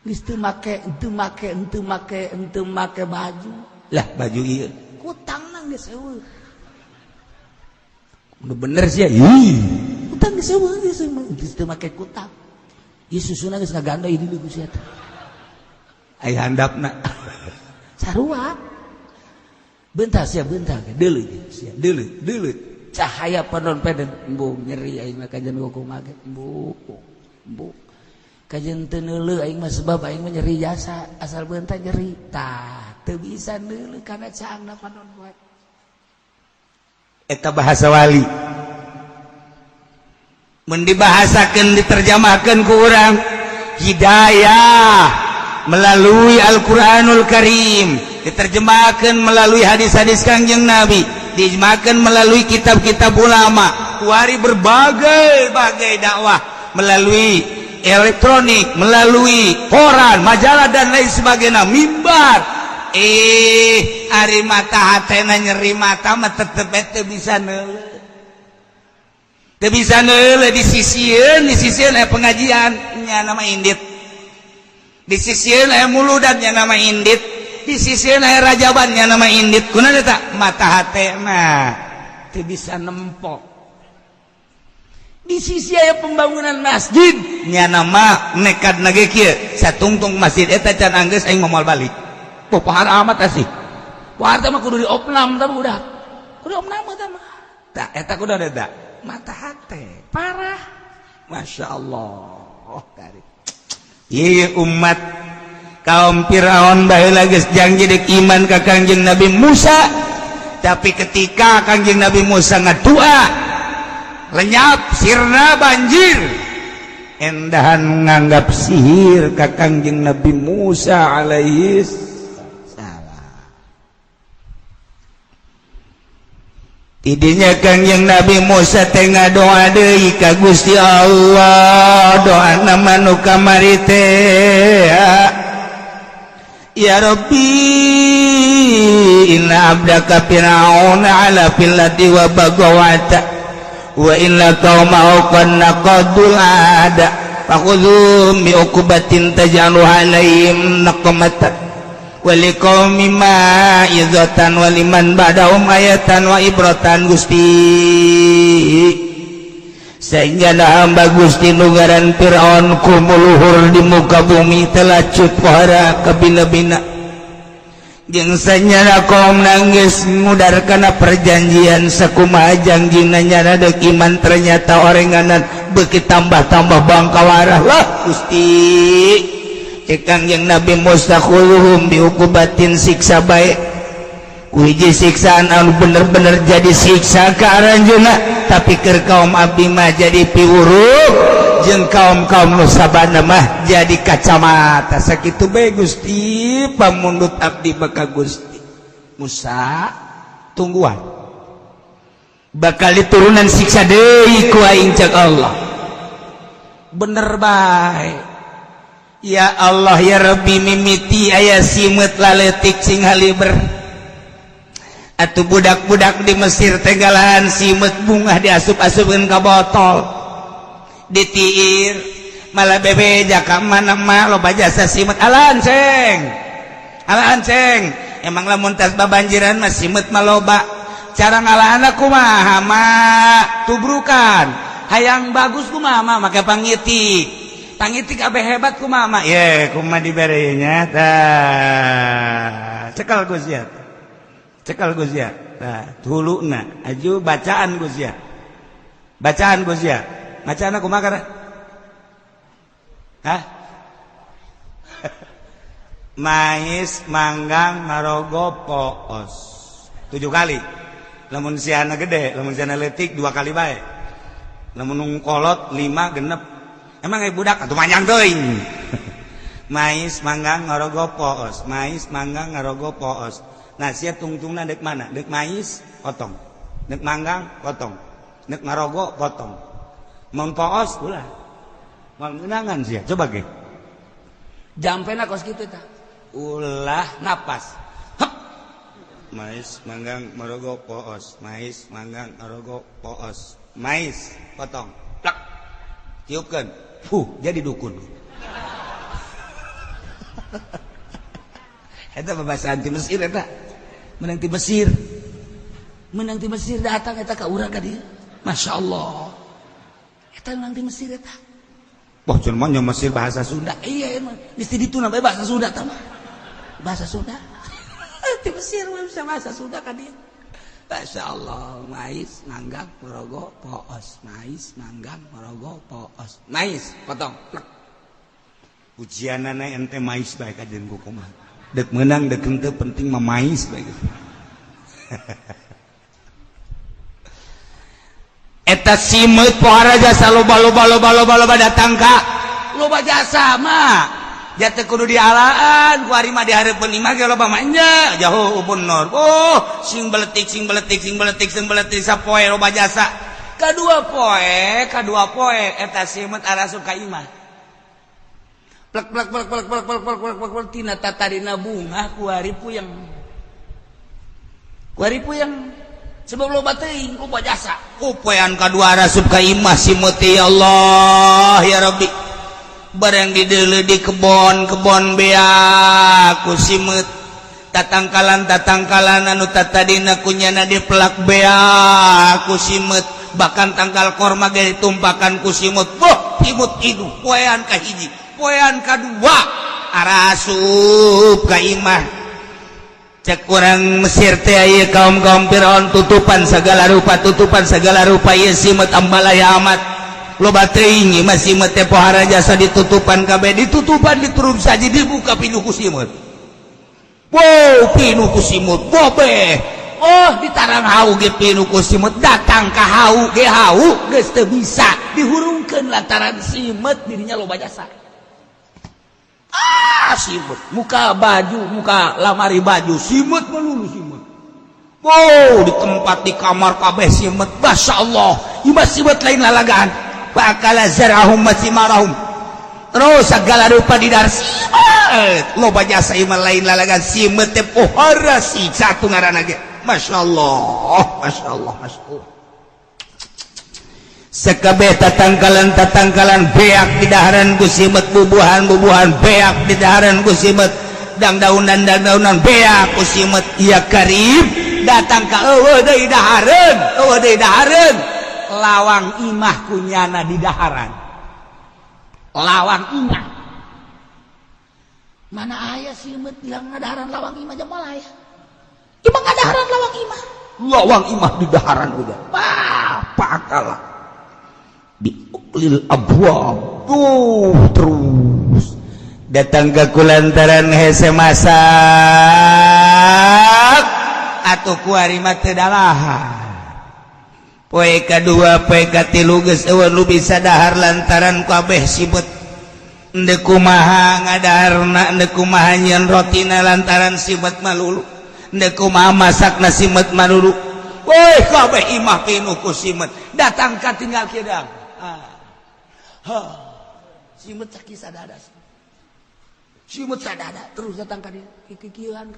geus teu make baju lah baju ieu kutangna geus eueuh nu bener sia kutang geus eueuh geus teu make kutang ieu susuna geus ngaganda ieu deuleuh ku sia teh aya handapna sarua bentar sia bentar deuleuh sia deuleuh cahaya panon peden embung nyeri aing mah kajen kuku mage embung kajen teu neuleuh aing mah sebab aing mah nyeri jasa asal beunta nyeri tah teu bisa neuleuh kana caangna panon poe eta bahasa wali mun dibahasakeun diterjemahkeun ku urang hidayah melalui Al-Quranul Karim diterjemahkan melalui hadis-hadis Kangjeng Nabi diterjemahkan melalui kitab-kitab ulama kuari berbagai dakwah melalui elektronik melalui koran majalah dan lain sebagainya mimbar ari mata hatena nyeri mata mah tetep teu bisa neuleuh teu bisa neuleuh disisieun aya pengajian nya nama indit di sisieun aya muludannya nama indit di sisieun aya rajabannya nama indit kunaon eta mata hatena teu bisa nempok di sisi aya pembangunan masjid nya nama nekadna ge kieu satungtung masjid eta can anggeus aing moal balik pohar amat asih pohar teh mah kudu diopnam tah budak kudu opnam tah mah tah eta kudu eta mata hate parah masyaallah dari ieu umat kaum Firaun baheula geus janji dek iman ka Kangjeng Nabi Musa tapi ketika Kangjeng Nabi Musa ngadua lenyap sirna banjir endahan nganggap sihir ka Kangjeng Nabi Musa alaihi salam idenya Kangjeng Nabi Musa tengah doa deui ka Gusti Allah, doa nama nu kamari teh ya Rabbi inna abdaka fir'aun ala fil ardi wa baghawata wa inna qaumahu qad naqadul ada fakhudhum bi uqubatin taj'alu alaihim naqmatan waliqaumi ma'izatan waliman ba'dahum ayatan wa ibratan Gusti sehingga hamba Gusti nugaran Fir'aun kumuluhur di muka bumi telacut pohara kabina-bina jeung sanyana kaum nangis ngudarkana perjanjian sakumaha jangjina nyana deuk iman ternyata orenganan beuki tambah-tambah bangkawarah lah Gusti Kangjeng Nabi Musa khuluhum diukubatin siksa baik kuhiji siksaan anu bener-bener jadi siksa ke aranjeuna tapi keur kaum abdi mah jadi piwuruh jeung kaum-kaum nu sabana mah jadi kacamata sakitu bae Gusti pamundut abdi baka Gusti Musa tungguan bakal diturunan siksa deui ku aing cek Allah bener bae ya Allah ya Rabbi mimiti aya simet laletik sing haliber atuh budak-budak di Mesir tegalahan simet bunga diasup-asupkeun ka botol ditiir malah bebeja ka mana mah loba jasa simet alaan ceng emang lamun tas babanjiran mah simet mah loba cara ngalahanna kumaha mah tubrukan hayang bagus kumaha mah make pangitik Pangitik abe hebat kumama, ye kuma diberi nya, cekal Gus ya, hulu na, aju bacaan Gus ya, bacaan kumaha kana, hah? Mais, manggang, ngarogo, poos, 7 kali, lamun siana gede, lamun siana letik 2 kali bae, lamun kolot 5 genep. Emang budak atuh manjang teuing. Mais manggang ngarogo poos, mais manggang ngarogo poos. Nah sia tungtungna deuk mana? Deuk mais potong. Deuk manggang potong. Deuk ngarogo potong. Mun poos ulah. Moal ngeunangan sia. Coba ge. Jampena kos kitu tah. Ulah napas. Hep. Mais manggang ngarogo poos, mais manggang ngarogo poos. Mais potong. Plak. Tiupkeun. Jadi dukun. Eta babasaan ti Mesir eta. Menang ti Mesir datang eta ka urang ka dieu. Masyaallah. Eta menang ti Mesir eta. Wah, cenah nya Mesir bahasa Sunda. Iya emang. Mesti dituna bae bahasa Sunda tah mah. Bahasa Sunda. Ti Mesir mah bisa bahasa Sunda ka dieu. Masya Allah, mais, manggang, merogo, poos, mais, manggang, merogo, poos, mais, potong, plek. Ujianana ente mais baik aja kumaha. Dek menang, dek ente penting mah mais baik. Eta simet pohara jasa loba datang ka loba jasa mah. Jatuh kudu dialaan, ku ari mah dihareupeun imah ge loba mah nya, jauh upun nor. Oh, sing beletik sapoe loba jasa. Kadua poe eta simet arasup ka imah. Plek tina tatarina bunga ku ari puyeng. Sebab loba teuing loba jasa. Poean kadua arasup ka imah simet ya Allah ya Rabbi. Barang dideuleu di kebon bea ku simet tatangkalan anu tatadina kunyana dipelak bea ku simet bahkan tangkal korma ge ditumpakan ku simut imut idu poean ka hiji poean kadua arasup ka imah cek urang Mesir teh aya kaum-kaum Firaun tutupan segala rupa ieu simet ambalaya amat loba teuing masih mete pohara jasa ditutupan kabeh ditutupan diturup saja dibuka pinuh ku simut. Wow, pinuh ku simut bobe. Oh, ditarang hau ge pinuh ku simut datang ka hau geus teu bisa dihurungkeun lantaran simut dirinya loba jasa. Simut muka lamari baju simut melulu simut. Oh, di tempat di kamar kabeh simet, masya Allah, imah simet lain lalagaan, bakal zarahum masimarahum, terus segala rupa di dar simet, lo jasa imah lain lalagaan simet teh pohara si satu ngaran aja, masya Allah, masya Allah, masya Allah. Sekabeh tatangkalan beak di daharan ku simet, bubuhan beak di daharan ku simet, dangdaunan beak ku simet, ya Karim datang ka eueuh deui dahareun lawang imah kunyana di daharan, lawang imah mana aya simet bilang ngadaharan lawang imah jamal aya imah ngadaharan lawang imah di daharan udah pakala biuklil abwab terus datang ke kulantaran hese masak atau kuari mate dalahan poe kadua poe katilu geus eueun lu bisa dahar lantaran kabeh sibet endeu kumaha ngadaharna endeu kumaha nyeun rotina lantaran sibet malulu endeu kumaha masakna sibet malulu poe kabeh imah pinuh ku simet datang ka tinggal kidang simet sakit sadada simet sadada terus datang ka dieu kikieuan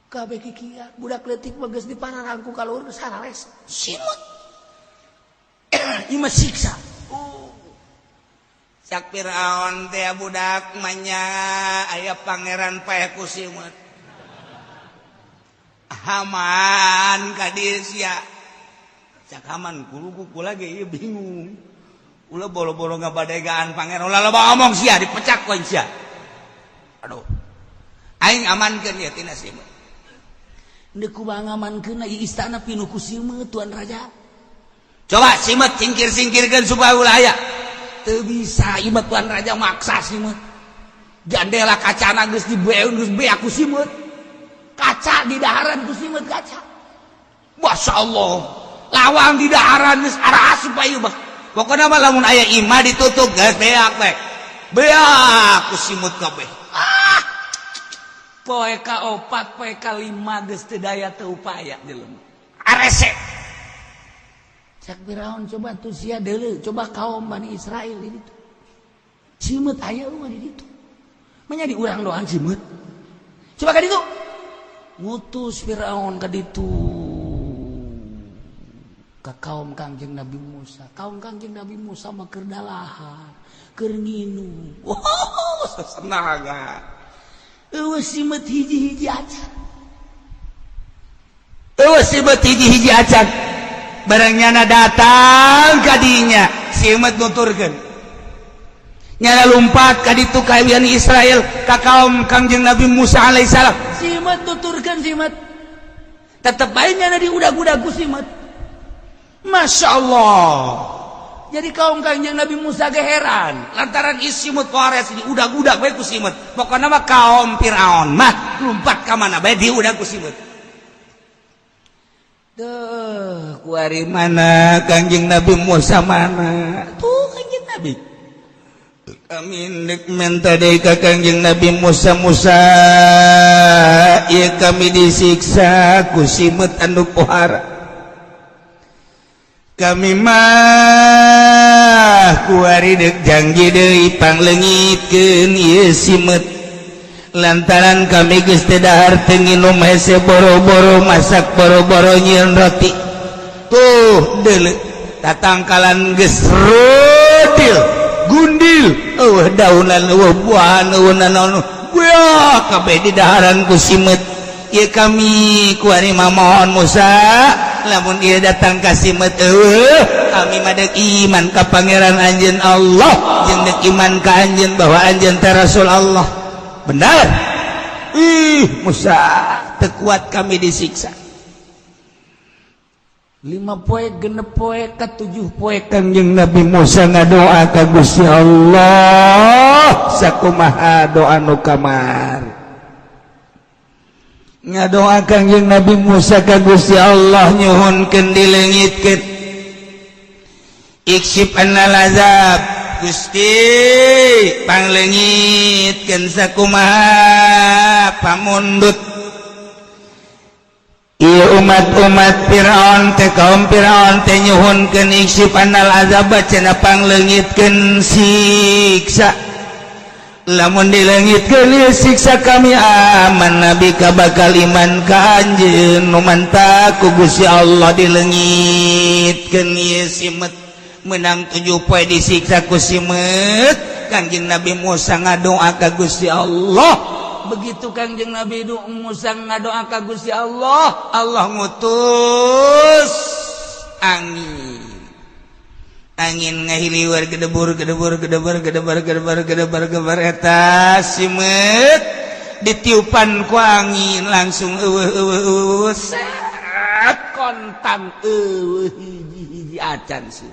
kabeh kikieuan budak leutik mah geus dipanarangku kaluhur geus sarares simet imah siksa sak Firaun teh budak manya aya pangeran pae ku simet Haman ka dieu sia cak Haman kuluku lagi ieu bingung ulah boro-boro ngabadagaan pangeran ulah loba ngomong sia dipecak poin sia aduh aing amankeun ieu tina simet ndeu kumaha ngamankeun ieu istana pinuh ku simet tuan raja coba simet singkir-singkirkeun supaya ulah aya teu bisa ieu mah tuan raja maksa simet jandela kacana geus dibeeun geus beak ku simet kaca di daharan ku simet kaca masya Allah lawang di daharan geus arah supaya ieu mah pokoknya mah lamun aya imah ditutup geus beak ku simut kabeh poe ka-4 poe ka-5 geus teu daya teu upaya jelema arese cak Firaun coba tuh sia deuleu coba kaum Bani Israil di ditu simut aya mah di ditu menjadi urang doang simut coba ka ditu ngutus Firaun ka ditu ka kaum Kangjeng Nabi Musa. Kaum Kangjeng Nabi Musa mah keur dalahan, keur nginum. Wow, sesenaga. Eueuh simet hiji-hiji acan. Barang nyana datang ka dinya, simet nuturkeun. Nyana lumpat ka ditu ka Bani Israil, ka kaum Kangjeng Nabi Musa alaihissalam. Simet nuturkeun simet. Tetep bae nyana diudag-udag ku simet. Masya Allah. Jadi kaum Kangjeng Nabi Musa geheran lantaran isimut wares diudag-udag bae ku simut. Pokona mah kaum Firaun mah lumpat ka mana bae diudag ku simut. Duh, kuari mana Kangjeng Nabi Musa mana? Tuh Kangjeng Nabi. Kami nek minta deui ka Kangjeng Nabi Musa ieu kami disiksa ku simut anu pohara. Kami mah kuari dek janji deui pangleungitkeun ieu simet lantaran kami geus teu dahar teu nginum hese boro-boro masak boro-boro nyieun roti tuh deuleu tatangkalan geus rodil gundil eueuh daunan eueuh buahan eueuh naon beak kabeh di daharan ku simet ieu kami kuari mamohon Musa lamun dia datang ka simet kami mah deuk iman ka pangeran anjeun Allah jeung deuk iman ka anjeun bahwa anjeun teh Rasul Allah benar Musa teu kuat kami disiksa 5 poe 6 poe ka 7 poe Kangjeng Nabi Musa ngadoa ka Gusti Allah sakumaha doa nu kamari ngadoa Kangjeng Nabi Musa ka Gusti Allah nyuhunkeun dileungitkeun iksyif annal azab Gusti pangleungitkeun sakumaha pamundut Iya umat-umat Firaun teh kaum Firaun teh nyuhunkeun iksipanal azab cenah panglengitkeun siksa lamun dilengitkeun ieu siksa kami aman nabi ka bakal iman ka anjeun nu mantap ku Gusti Allah dilengitkeun ieu simet menang 7 poe disiksa ku simet Kangjeng Nabi Musa ngadoa ka Gusti Allah. Begitu Kangjeng Nabi Musa ngadoa ka Gusti Allah, Allah ngutus angin ngahiliwar gedebur eta simet ditiupan ku angin langsung set kontan hiji acan sih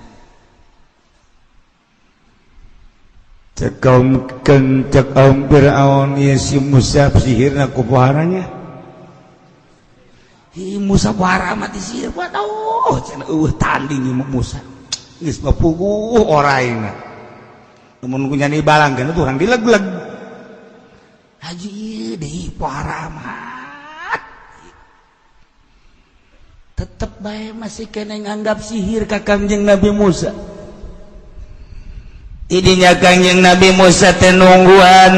cek kaum Firaun ieu si Musa sihirna ku poharanya Musa pohara mati sihir buat cenah tanding ieu Musa geus bapuguh oraina mun ku nyani balangkeun urang dilegleg haji ieu deui pohara amat tetep bae masih kena nganggap sihir ka Kangjeng Nabi Musa. Idinya Kangjeng Nabi Musa teh nungguan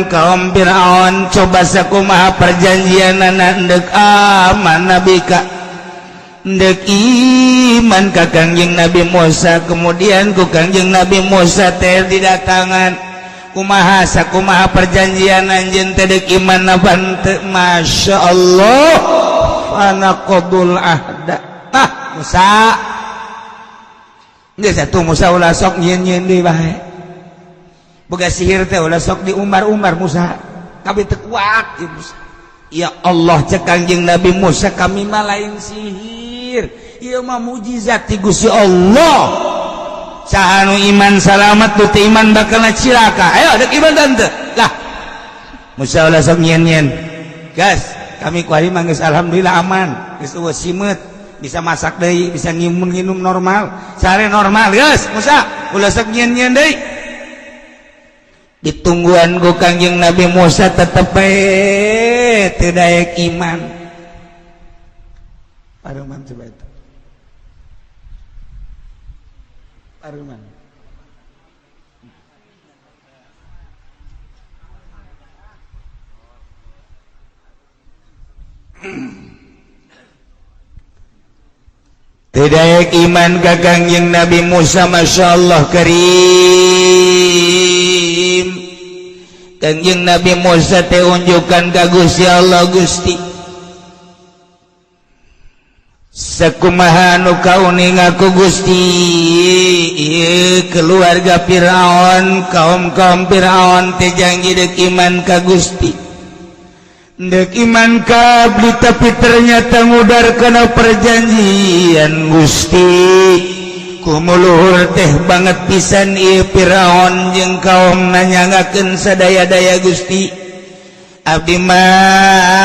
kaum Firaun coba sakumaha perjanjianna endek aman nabi ka endek iman ka Kangjeng Nabi Musa kemudian ku Kangjeng Nabi Musa teh didatangan kumaha sakumaha perjanjian anjeun teh deuk iman napan teu masyaallah fanaqadul ahda Musa geus atuh Musa ulah sok nyieun-nyieun deui bae. Boga sihir teh ulah sok diumbar-umbar Musa. Kabeh teu kuat ieu Musa. Ya Allah cek Kangjeng Nabi Musa kami mah lain sihir. Ieu mah mujizat ti Gusti Allah. Saha nu iman salamet tu teu iman bakalna cilaka. Ayo deuk iman tante. Lah. Musa ulah sok nyieun-nyieun. Gas, kami ku ari mah geus alhamdulillah aman. Geus eueuh simet. Bisa masak deui, bisa nginum normal, sare normal, geus Musa, ulah sok nyieun-nyieun deui. Ditungguan ku Kangjeng Nabi Musa tetep bae teu daek iman. Paruman coba itu. Paruman. Tidak iman ka Kangjeng Nabi Musa Masya Allah karim Kangjeng Nabi Musa teh unjukan ka Gusti Allah Gusti sakumaha nu kauning aku Gusti keluarga Firaun kaum Firaun teh janji deuk iman ka Gusti ndek iman kabli tapi ternyata ngudar kena perjanjian Gusti kumuluhur teh banget pisan ieu Firaun jeung kaum nanyangakeun sadaya-daya Gusti abdi mangan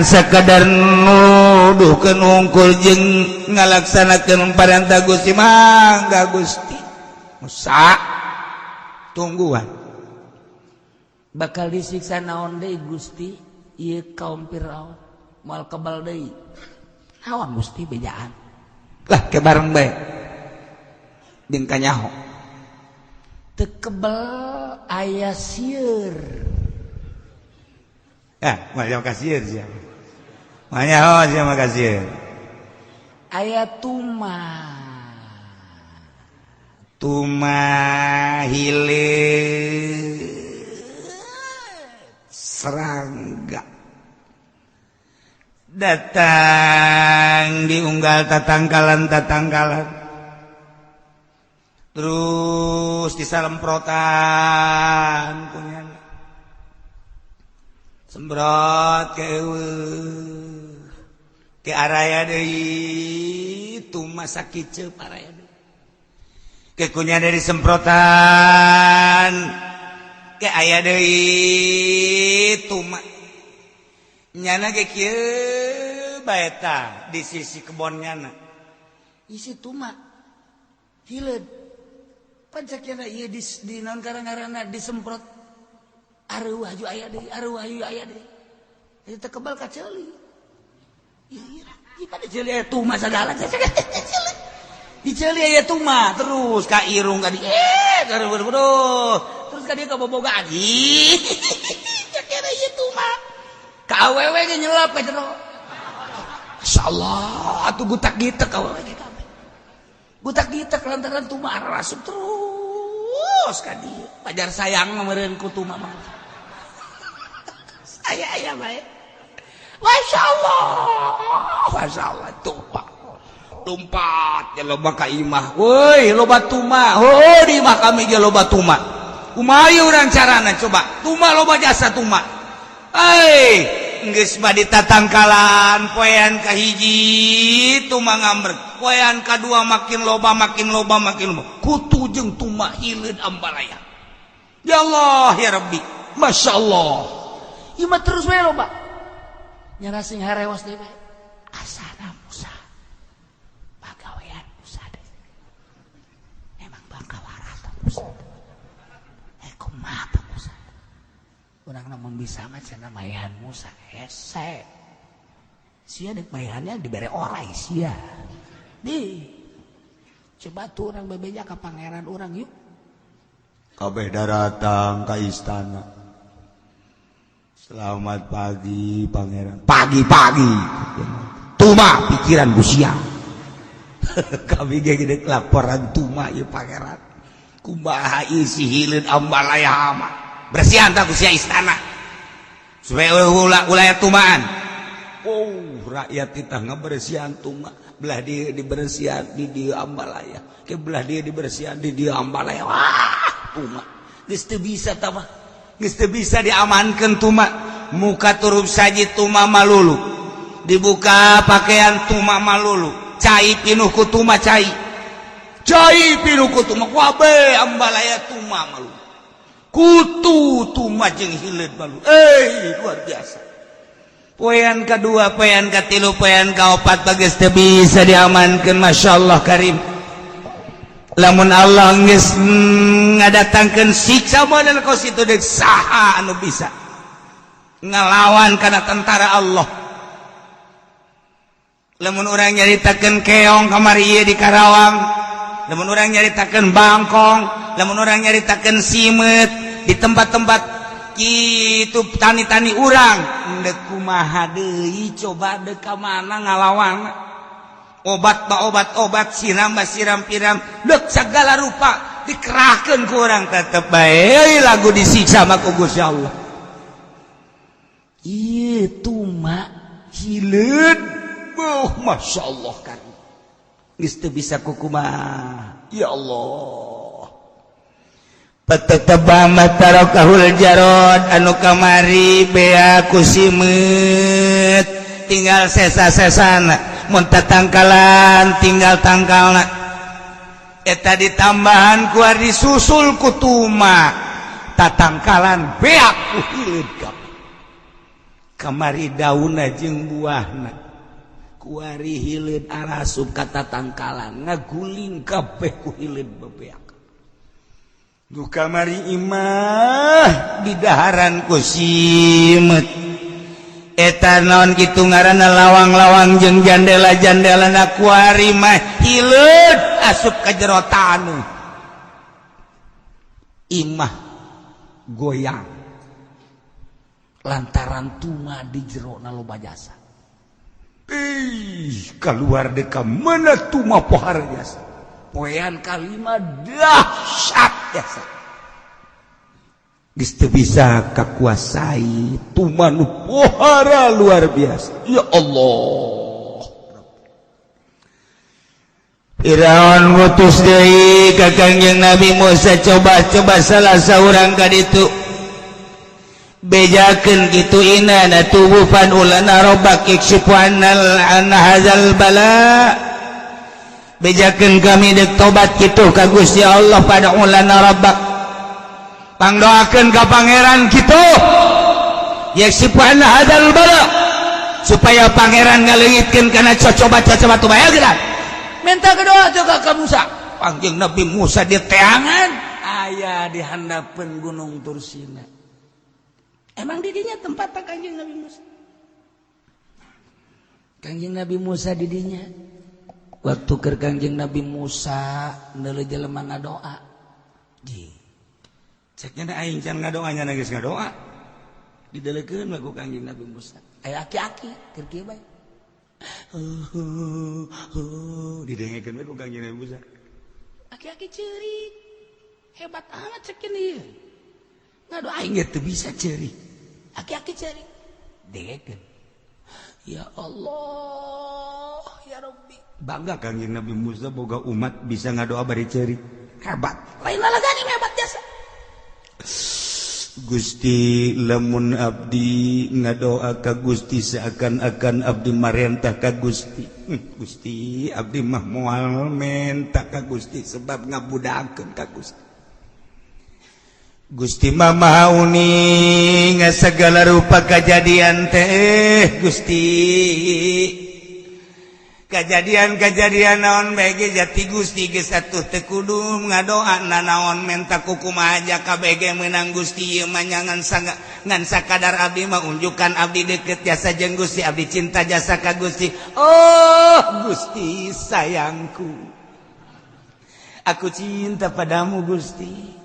sakadar nuduhkeun hungkul jeung ngalaksanakeun parentah Gusti mangga Gusti Musa tungguan bakal disiksa naon deui Gusti ieu kaum Firaun moal kebal deui naon Gusti bejaan lah ke bareng bae jeung kanyaho teu kebal aya sieur moal ka sieur sia manyaho sia mah ka sieur aya tuma hilir serangga datang diunggal tatangkalan terus disalemprotan punya sembrot ke araya deui tuma sakit araya deui ke kunya dari semprotan ke aya deui tuma nyana ge kieu baeta di sisi kebon nyana isi tuma hileud pancakna ieu di naon karang-karangna disemprot areuwah aju aya deui itu kebal ka ceuli Gimana jeli aya tuma sagala. Diceli aya tuma terus ka irung ka di terus ka dia ka bobogaan. Kira ieu tuma. Ka awewe ge nyelap ka jero. Masyaallah atuh gutak-gitek awewe ge kabeh. Gutak-gitek lantaran tuma arasup terus ka dieu. Pajar sayang meureun ku tuma mah. Aya bae. Masyaallah tuma. Lompat ya loba ka imah. Woi, loba tuma. Oh, di imah kami ge loba tuma. Kumaha urang carana coba? Tuma loba jasa tuma. Geus mah ditatangkalan poean ka hiji tuma ngamber. Poean kadua makin loba. Kutu jeung tuma hileud ambalaya. Ya Allah ya Rabbi. Masyaallah. Ieu mah terus we loba. Nyara sing harewas deui bae. Asana Musa. Pagawean Musa deui. Emang bangkawarata Musa. Kumaha Musa. Urang namun bisa mah cenah mayan Musa hese. Sia deuk mayannya dibere orai sia. Coba tuh orang bebeja ka pangeran urang yuk. Kabeh datang ka istana. Selamat pagi pangeran. Pagi-pagi. Tuma pikiran busia. Kami ge gede laporan tuma ieu pangeran. Kumaha isi hileud ambalaya mah. Bersihan ta ku sia istana. Supaya ulah tumaan. Oh, rakyat kita ngabersihan tuma. Belah dia dibersihan di dia ambalaya. Ke belah dia dibersihan di dia ambalaya. Wah, tuma. Geus teu bisa tah mah. Geus teu bisa diamankeun tuma. Muka turup saji tuma malulu. Dibuka pakaian tuma malulu. Cai pinuh ku tuma cai. Cai pinuh ku tuma wabe ambalaya tuma malulu. Kutu tuma jeung hileud malulu. Luar biasa. Poean kedua, poean katilu, poean kaopat geus teu bisa diamankeun. Masyaallah karim. Lamun Allah geus ngadatangkeun siksa modelna kos itu deuk saha anu bisa ngalawan kana tentara Allah. Lamun urang nyaritakeun keong kamari ieu di Karawang, lamun urang nyaritakeun bangkong, lamun urang nyaritakeun simeut di tempat-tempat kitu tani-tani urang, deuk kumaha deui coba deuk ka mana ngalawan. Obat siram piram deuk segala rupa dikerahkeun ku urang tetep bae lagu disiksa mah ku Gusti Allah. Ieu tuma hileud masyaallah kan geus teu bisa ku kumaha ya Allah. Patataba matarakahul jarod anu kamari bea ku simeut tinggal sesa-sesana mun tatangkalan tinggal tangkalna eta ditambahan ku disusul ku tuma tatangkalan beak ku hileud kamari daunna jeung buahna ku ari hileud arasup ka tatangkalan ngaguling kabeh ku hileud bebeak. Nu kamari imah didaharan ku simeut eta naon kitu ngaranna lawang-lawang jeung jandela-jandelana ku ari mah hileud asup ka jero tanu. Imah goyang lantaran tuma di jerona loba jasa. Keluar deka mana tuma pohar jasa. Poean kalima dahsyat jasa. Geus teu bisa kakuasai tuma nu pohara luar biasa. Ya Allah. Firaun ngutus deui ka Kangjeng Nabi Musa coba salah saurang ka ditu. Bejakeun kitu inana tuwufan ulana rabbak yakshifu an hadzal bala. Bejakeun kami deuk tobat kitu ka Gusti Allah pada ulana rabbak. Pangdoakeun ka pangeran kitu. Yakshifu an hadzal bala. Supaya pangeran ngaleungitkeun kana cocoba tu bae geura. Minta doa juga ka Musa. Pangjeng Nabi Musa di teangan aya di handapeun Gunung Tursina. Emang didinya tempat Kangjeng Nabi Musa. Kangjeng Nabi Musa didinya waktu keur Kangjeng Nabi Musa neuleuh jelema ngadoa ji cek nya aing can ngadoanya geus ngadoa didelekeun ku Kangjeng Nabi Musa aya aki-aki keur kieu bae didengekeun ku Kangjeng Nabi Musa aki-aki ceurik hebat amat cek ieu ngadoa aing ge teu bisa ceurik aki-aki ceurik dengekeun ya Allah ya Rabbi bangga Kangjeng Nabi Musa boga umat bisa ngadoa bari ceurik hebat lain lalagani hebat jasa Gusti lamun abdi ngadoa ka Gusti seakan-akan abdi marentah ka Gusti Gusti abdi mah moal menta ka Gusti sebab ngabudakeun ka Gusti Gusti mah mauni segala rupa kejadian teh Gusti kejadian-kejadian naon bae ge jati Gusti geus atuh teu kudu ngadoana naon menta kukumaha aja kabeh ge meunang Gusti ieu mah ngan sakadar abdi mah unjukan abdi deukeut jasa jeung Gusti abdi cinta jasa ka Gusti oh Gusti sayangku aku cinta padamu Gusti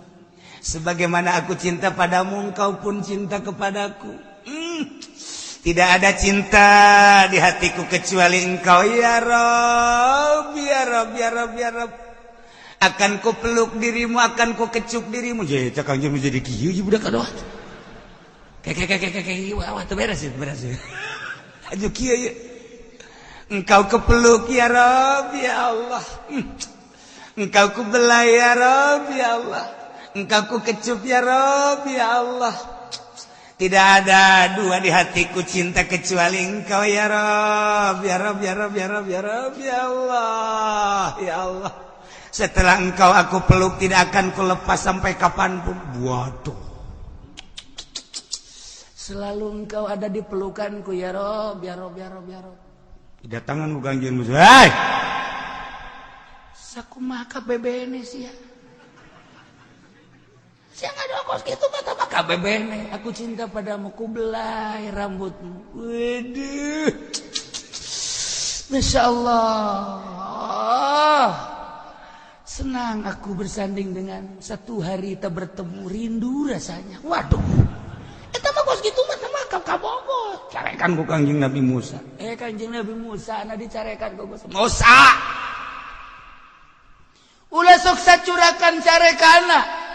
sebagaimana aku cinta padamu engkau pun cinta kepadaku tidak ada cinta di hatiku kecuali engkau ya Rabb ya Rabb ya Rabb ya Rabb akan ku peluk dirimu akan ku kecup dirimu jadi cakang jeung jadi kieu ieu budak kadoa wah teu beres aju kieu ye engkau kepeluk ya Rabb ya Allah engkau ku belai ya Rabb ya Allah engkau ku kecup ya Rabb ya Allah tidak ada dua di hatiku cinta kecuali engkau ya Rabb ya Rabb ya Rabb ya Rabb ya Rabb ya Allah ya Allah setelah engkau aku peluk tidak akan ku lepas sampai kapanpun waduh selalu engkau ada di pelukanku ya Rabb ya Rabb ya Rabb ya Rabb kedatangan ku Kangjeng Musa hai sakumaha kabebene sia saya ngadoa kos gitu kata maka bebene aku cinta padamu ku belai rambutmu waduh Masya Allah senang aku bersanding dengan satu hari tak bertemu rindu rasanya waduh eta mah kos gitu mah maka kabogos carekan ku Kangjeng Nabi Musa Kangjeng Nabi Musa na dicarekan ku Musa ulah sok sacurakan carekana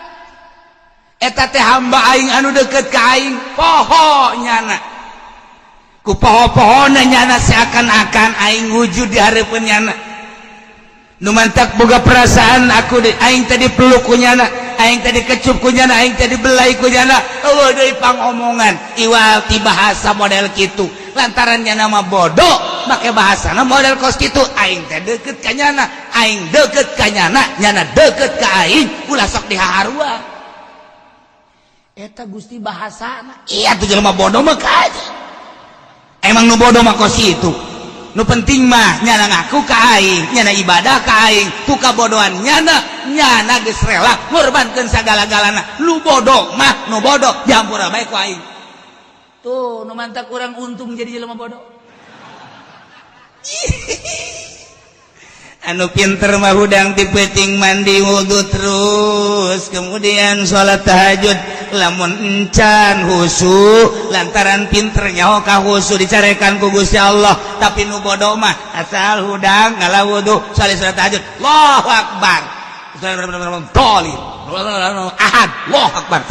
eta teh hamba aing anu deukeut ka aing poho nyana ku poho-pohona nyana seakan-akan aing wujud di hareupeun nyana nu mantak boga perasaan aku aing tadi peluk ku nyana aing tadi kecup ku nyana aing tadi belai ku nyana eueuh deui pangomongan iwal ti bahasa model kitu lantaran nyana mah bodoh make bahasana model kos kitu aing teh deukeut ka nyana aing deukeut ka nyana nyana deukeut ka aing ulah sok dihaharuan eta Gusti bahasana iya tuh jelema bodoh mah kaji emang nu bodoh mah kos itu nu penting mah nyana ngaku ka aing nyana ibadah ka aing ku kabodohan nyana geus rela ngorbankeun sagala-galana lu bodoh mah nu bodoh dihampura bae ku aing tuh nu mantak urang untung jadi jelema bodoh anu pinter mah hudang ti peuting mandi wudu terus kemudian salat tahajud lamun encan husu lantaran pinter nyaho ka husu dicarekan ku Gusti Allah tapi nu bodoh mah asal hudang ngala wudu saleh salat tahajud Allahu akbar tolil ahad Allahu akbar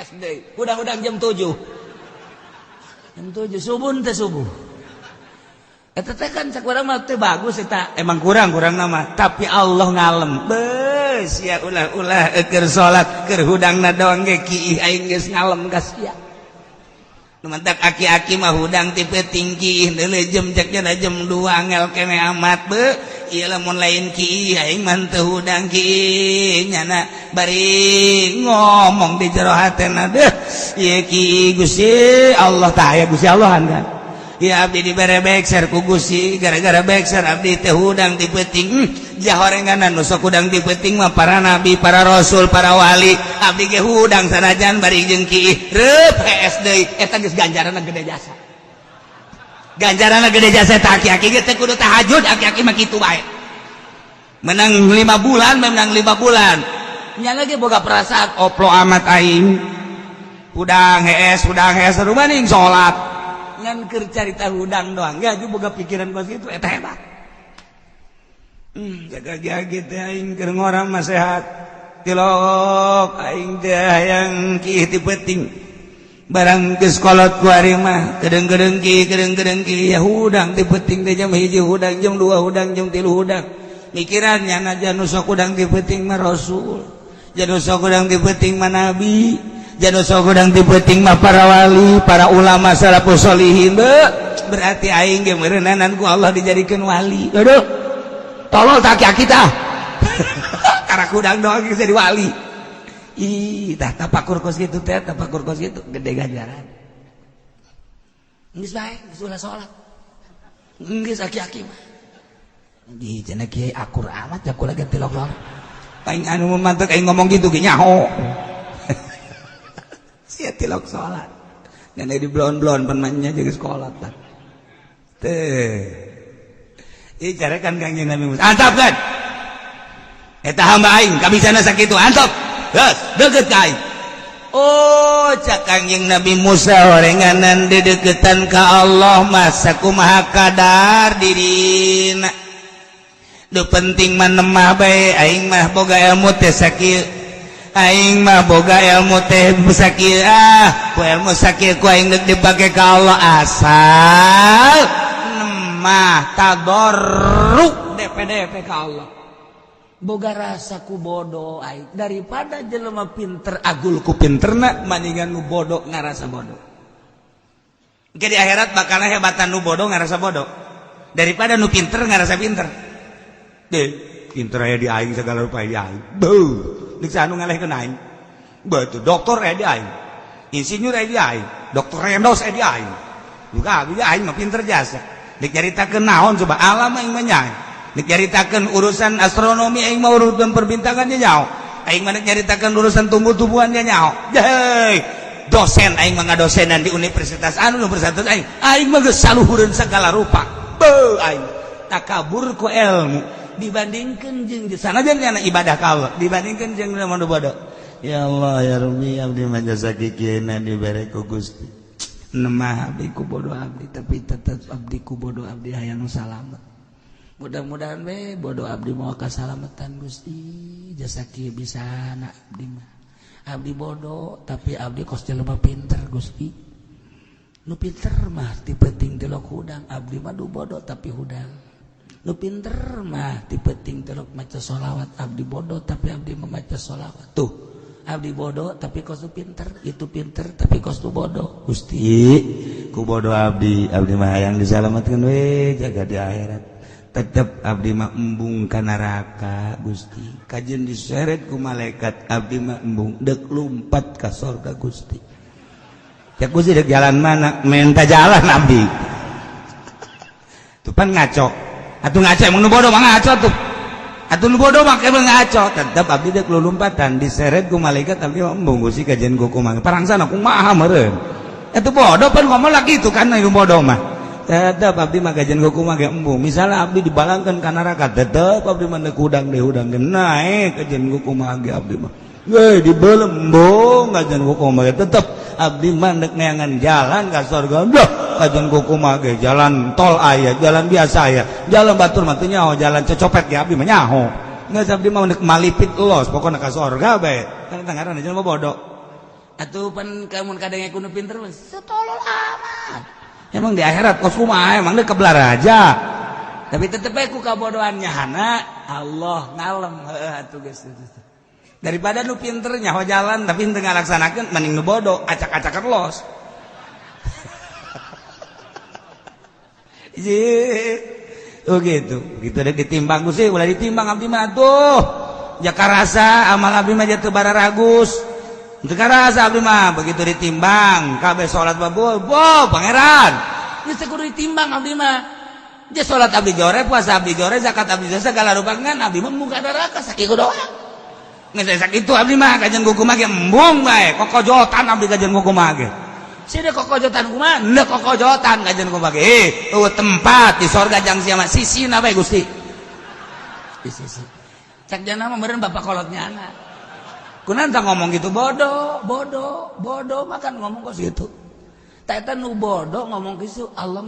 SD hudang-hudang jam 7 subuh teh subuh eta teh kan cak urang mah teh bagus eta emang kurang nama tapi Allah ngalem beus ya ulah keur salat keur hudangna doang ge kiih aing geus ngalem ka sia nu mantak aki-aki mah hudang ti peuting kiih deuleu jam jakna jam 2 angel kene amat be ieu lamun lain kiih aing mah teu hudang kiih nyana bari ngomong di jero hatena deuh ieu kiih Gusti Allah tah aya Gusti Allahan kan ya abdi dibere bekser ku Gusti gara-gara bekser abdi teh hudang di peuting jahorenganan nu sok hudang di peuting mah para nabi para rasul para wali abdi ge hudang sanajan bari jeung kiih reup hees deui eta geus ganjaranna gede jasa ganjaran gede jasa aki-aki teh kudu tahajud aki-aki mah kitu bae menang 5 bulan menang 5 bulan nya lagi boga perasaan oplo amat aing hudang hees rumah ning salat ngan keur carita hudang doang ge aja boga pikiran kos kitu eta hebat jaga-jaga teh aing keur ngorang mah sehat tilok aing teh hayang kieu ti penting barang geus kolot ku ari mah kedeng-kedeng ki ya hudang ti penting teh jam 1 hudang jam 2 hudang jam 3 hudang mikirannya na janu sok hudang ti penting mah rasul janu sok hudang ti penting mah nabi janu sok hudang ti penting mah para wali para ulama salafus sholihin berarti aing ge meureunanan ku Allah dijadikeun wali aduh tolol tak kita karena hudang doang geus jadi wali ih tah tapakur kos kitu teh tapakur kos kitu gede ganjaran geus bae geus ulah salat geus aki-aki mah di cenah kieu akur amat ya kula ge tilok doang paling anu mantep aing ngomong gitu ge nyaho sia tilok salat ngan di blon-blon penmannya jeung sekolah tah teh ieu carekan Kangjeng Nabi Musa antap kan eta hamba aing kabisana sakitu antap geus deukeut ka aing oh cak Kangjeng Nabi Musa horenganan dedeketan ka Allah mah sakumaha kadar dirina nu penting mah nemah bae aing mah boga ilmu teh sakieu aing mah boga ilmu teh sakieu ku ilmu sakieu ku aing deuk dipake ka Allah asal nemah tadarruk DP ka Allah boga rasa ku bodoh aing daripada jelema pinter agul ku pinterna maningan nu bodoh ngarasa bodoh engke di akhirat bakal hebatan nu bodoh ngarasa bodoh daripada nu pinter ngarasa pinter deh pinter aya di aing segala rupa di aing beuh dik anu ngalehkeun aing beuh dokter aya di aing insinyur aya di aing dokter rendos aya di aing juga abi aing mah pinter jasa dik nyaritakeun naon coba alam aing mah nyai dik nyaritakeun urusan astronomi aing mah urusan perbintangannya nyaho aing mah nyaritakeun urusan tumbuh-tumbuhannya nyaho jeh dosen aing mah ngadosenan di universitas anu universitas aing mah geus saluhureun segala rupa beuh aing takabur ku ilmu dibandingkeun jeung sanajan nya ibadah ka Allah dibandingkeun jeung nu bodoh ya Allah ya Rabbi abdi mah jasa kikieuna dibere ku Gusti nemah abdi ku bodoh abdi tapi tetep abdi ku bodoh abdi hayang salamet mudah-mudahan we bodoh abdi moal kasalamatan Gusti jasa kieu bisana abdi mah abdi bodoh tapi abdi kos jelema pinter Gusti nu pinter mah ti penting telok hudang abdi mah du bodoh tapi hudang nu pinter mah ti penting telok maca sholawat abdi bodoh tapi abdi memaca sholawat tuh abdi bodoh tapi kos tu pinter itu pinter tapi kos tu bodoh Gusti ku bodoh abdi mah hayang disalamatkeun we jaga di akhirat tetep abdi mah embung ka neraka Gusti kajeun diseret ku malaikat abdi mah embung deuk lumpat ka surga Gusti cek Gusti deuk jalan mana menta jalan abdi tuh pan ngaco atuh ngaco emang nu bodoh mah ngaco tuh atuh nu bodoh mah emang ngaco tetep abdi deuk lulumpatan diseret ku malaikat abdi mah embung Gusti kajeun ku kumaha parangsana kumaha meureun eta bodoh pan ngomong lagi itu kan nu bodoh mah tetep abdi mah kajeun ku kumaha ge embung misalnya abdi dibalangkeun ka neraka tetep abdi mah deuk hudang deh hudang naik kajeun ku kumaha ge abdi mah dibelembung kajeun ku kumaha tetep abdi mah deuk neangan jalan ka surga kajeun ku kumaha ge jalan tol aya jalan biasa aya jalan batur mah teu nyaho jalan cecopet ge abdi mah nyaho geus abdi mah deuk malipit los pokona ka surga bae kan ngaranna jelema bodoh atuh pan kamun kadenge kudu pinter mah setolol amat emang di akhirat kos kumaha emang deuk kebelar aja tapi tetep bae ku kabodohannya hana Allah ngalem heuh atuh geus daripada nu pinter nyaho jalan tapi teu ngalaksanakeun mending nu bodoh acak-acakan los oh gitu dek ditimbang Gusti ulah ditimbang abdi mah tuh jaka rasa amal abdi mah teu bara ragus teu karasa abdi mah begitu ditimbang kabeh salat babul pangeran geus teu kudu ditimbang abdi mah je salat abdi jore puasa abdi jore zakat abdi jore segala rupa ngan abdi mah muga neraka sakitu doang geus sakitu abdi mah kajian ku kumaha ge embung bae kokojotan abdi kajian ku kumaha ge sih kokojotan kumaha nek kokojotan ngajen ku bage tempat di sorga jang sia mah sisina bae Gusti di sisi cek jana mah meureun bapak kolotnya anak kunanta ngomong gitu bodoh makan ngomong kok gitu tak eta nu bodoh ngomong gitu Allah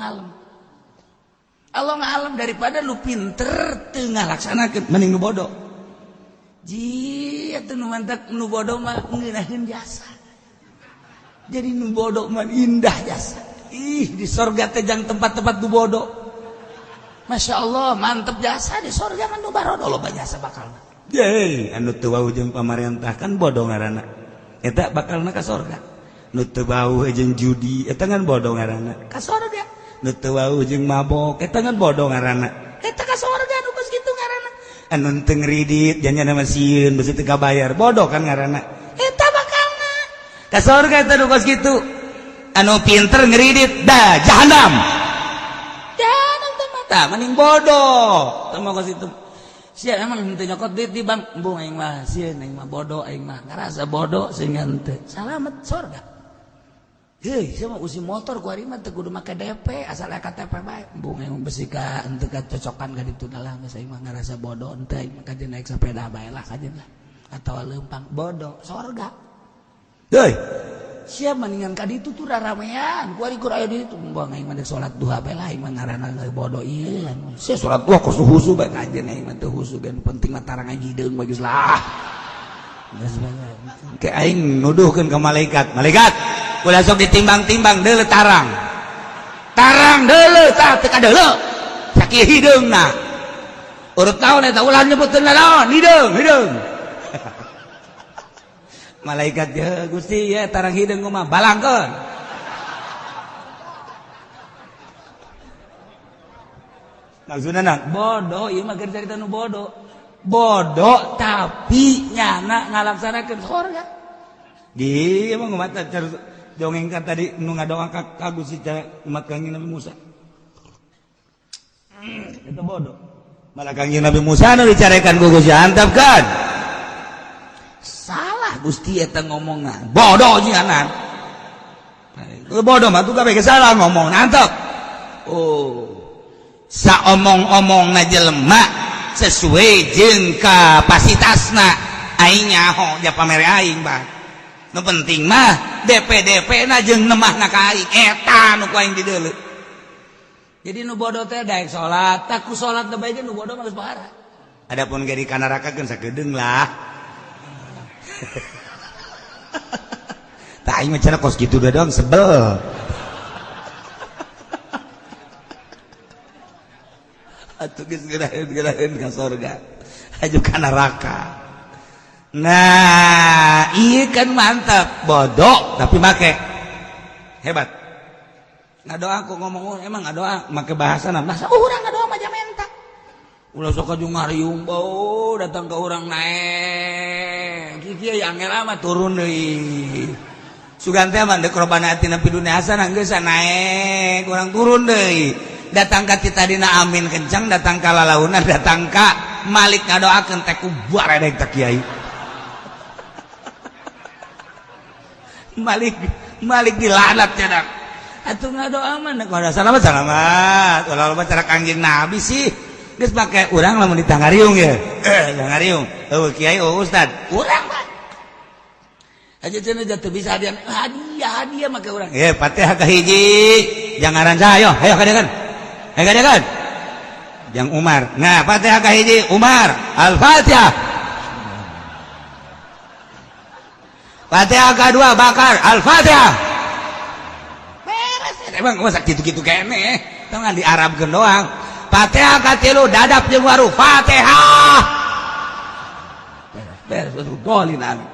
ngalem daripada lu pinter teu ngalaksanakeun mending nu bodoh ji atuh nu mantap nu bodoh mah ngeunaheun jasa jadi nu bodoh mah indah jasa di sorga teh jang tempat-tempat nu bodoh Masya Allah mantep jasa di sorga mah nu barodo loba jasa bakalna yeay anu teu wau jeung pamarentah kan bodoh ngaranna eta bakalna ka sorga nu teu wau jeung judi eta kan bodoh ngaranna ka sorga nu teu wau jeung mabok eta kan bodoh ngaranna eta ka sorga nu geus kitu ngaranna anu teu ngridit janjana mah sieun beusi teu kabayar bodoh kan ngaranna eta bakalna ka sorga eta nu geus kitu anu pinter ngridit da jahanam teh mata mending bodoh teu mah geus kitu sia emang henteu nyokot duit di bank embung aing mah sieun aing mah bodoh aing mah ngarasa bodoh sehingga henteu salamet sorga heuh sia mah usi motor ku ari mah teu kudu make DP asal aya KTP bae embung aing besi ka henteu kacocokan ka ditu lah geus aing mah ngarasa bodoh henteu aing mah kajen naik sepeda bae lah kajen lah atawa leumpang bodoh sorga heuh sia mendingan ka ditu tuh raramean ku ari kur aya di ditu embung aing mah salat duha bae lah aing mah ngaranna bodoh ieu sia salat duha kos husu bae kajen aing mah teu husu gan penting mah tarang ngideung bagus lah ke aing nuduhkeun ka malaikat ulah sok ditimbang-timbang deuleu tarang deuleu tah teu kadeuleu sakieu hideungna urut naon eta ulah nyebutkeun naon hideung malaikat ya Gusti ya tarang hideung kumaha balangkeun maksudna bodoh ieu mah keur carita nu bodoh tapi nyana ngalaksanakeun sorga di emang mata dongeng kan tadi nu ngadoa ka Gusti umat Kangjeng Nabi Musa itu bodoh malah Kangjeng Nabi Musa nu dicarekan ku Gusti antap kan salah Gusti eta ngomongna bodoh nyianan bodoh mah tuh kabeh salah ngomong antap saomong-omongna jelema sesuai jeung kapasitasna aing nyaho ja pamere aing bah nu penting mah DP na jeung nemahna ka aing eta nu ku aing dideuleu jadi nu bodoh teh daek salat tak ku salat teh bae nu bodoh mah geus bahara adapun ge di ka neraka geus sakedeung lah tah aing mah cenah kos kitu doang sebel atuh geus geraheun ka sorga aju ka neraka. Nah, iya kan mantap, bodoh tapi make hebat. Ngadoa aku ngomong emang ngadoa make bahasa masa urang ngadoa mah jamenta. Ulah sok aju ngariung bau datang ke urang naek. Kieu yang angel mah turun deui. Sugan teh mah deuk robana atina pidunya hasanah geus naek, urang turun deui. Datang ka titadina amin kencang, datang ka lalaunan, datang ka Malik ngadoakeun teh ku baredeg teh kiai. Malik dilanat cenah. Atuh ngadoa mah nek ada salamat. Ulah cara Kangjeng Nabi sih. Geus make urang lamun ditangariung ya. Ngariung. Eueuh kiai, ustad. Urang mah. Aja cenah jatuh bisa hadiah make urang. Fatihah ka hiji. Jangan ranca ayo kadegan. Kadegan. Yang Umar. Nah, Fatihah ka hiji Umar. Al-Fatihah. Fatihah kedua Bakar Al-Fatihah beres emang masa gitu-gitu kene tangan di Arabkeun doang Fatihah katilu dadap jeung waru Fatihah beres golin amin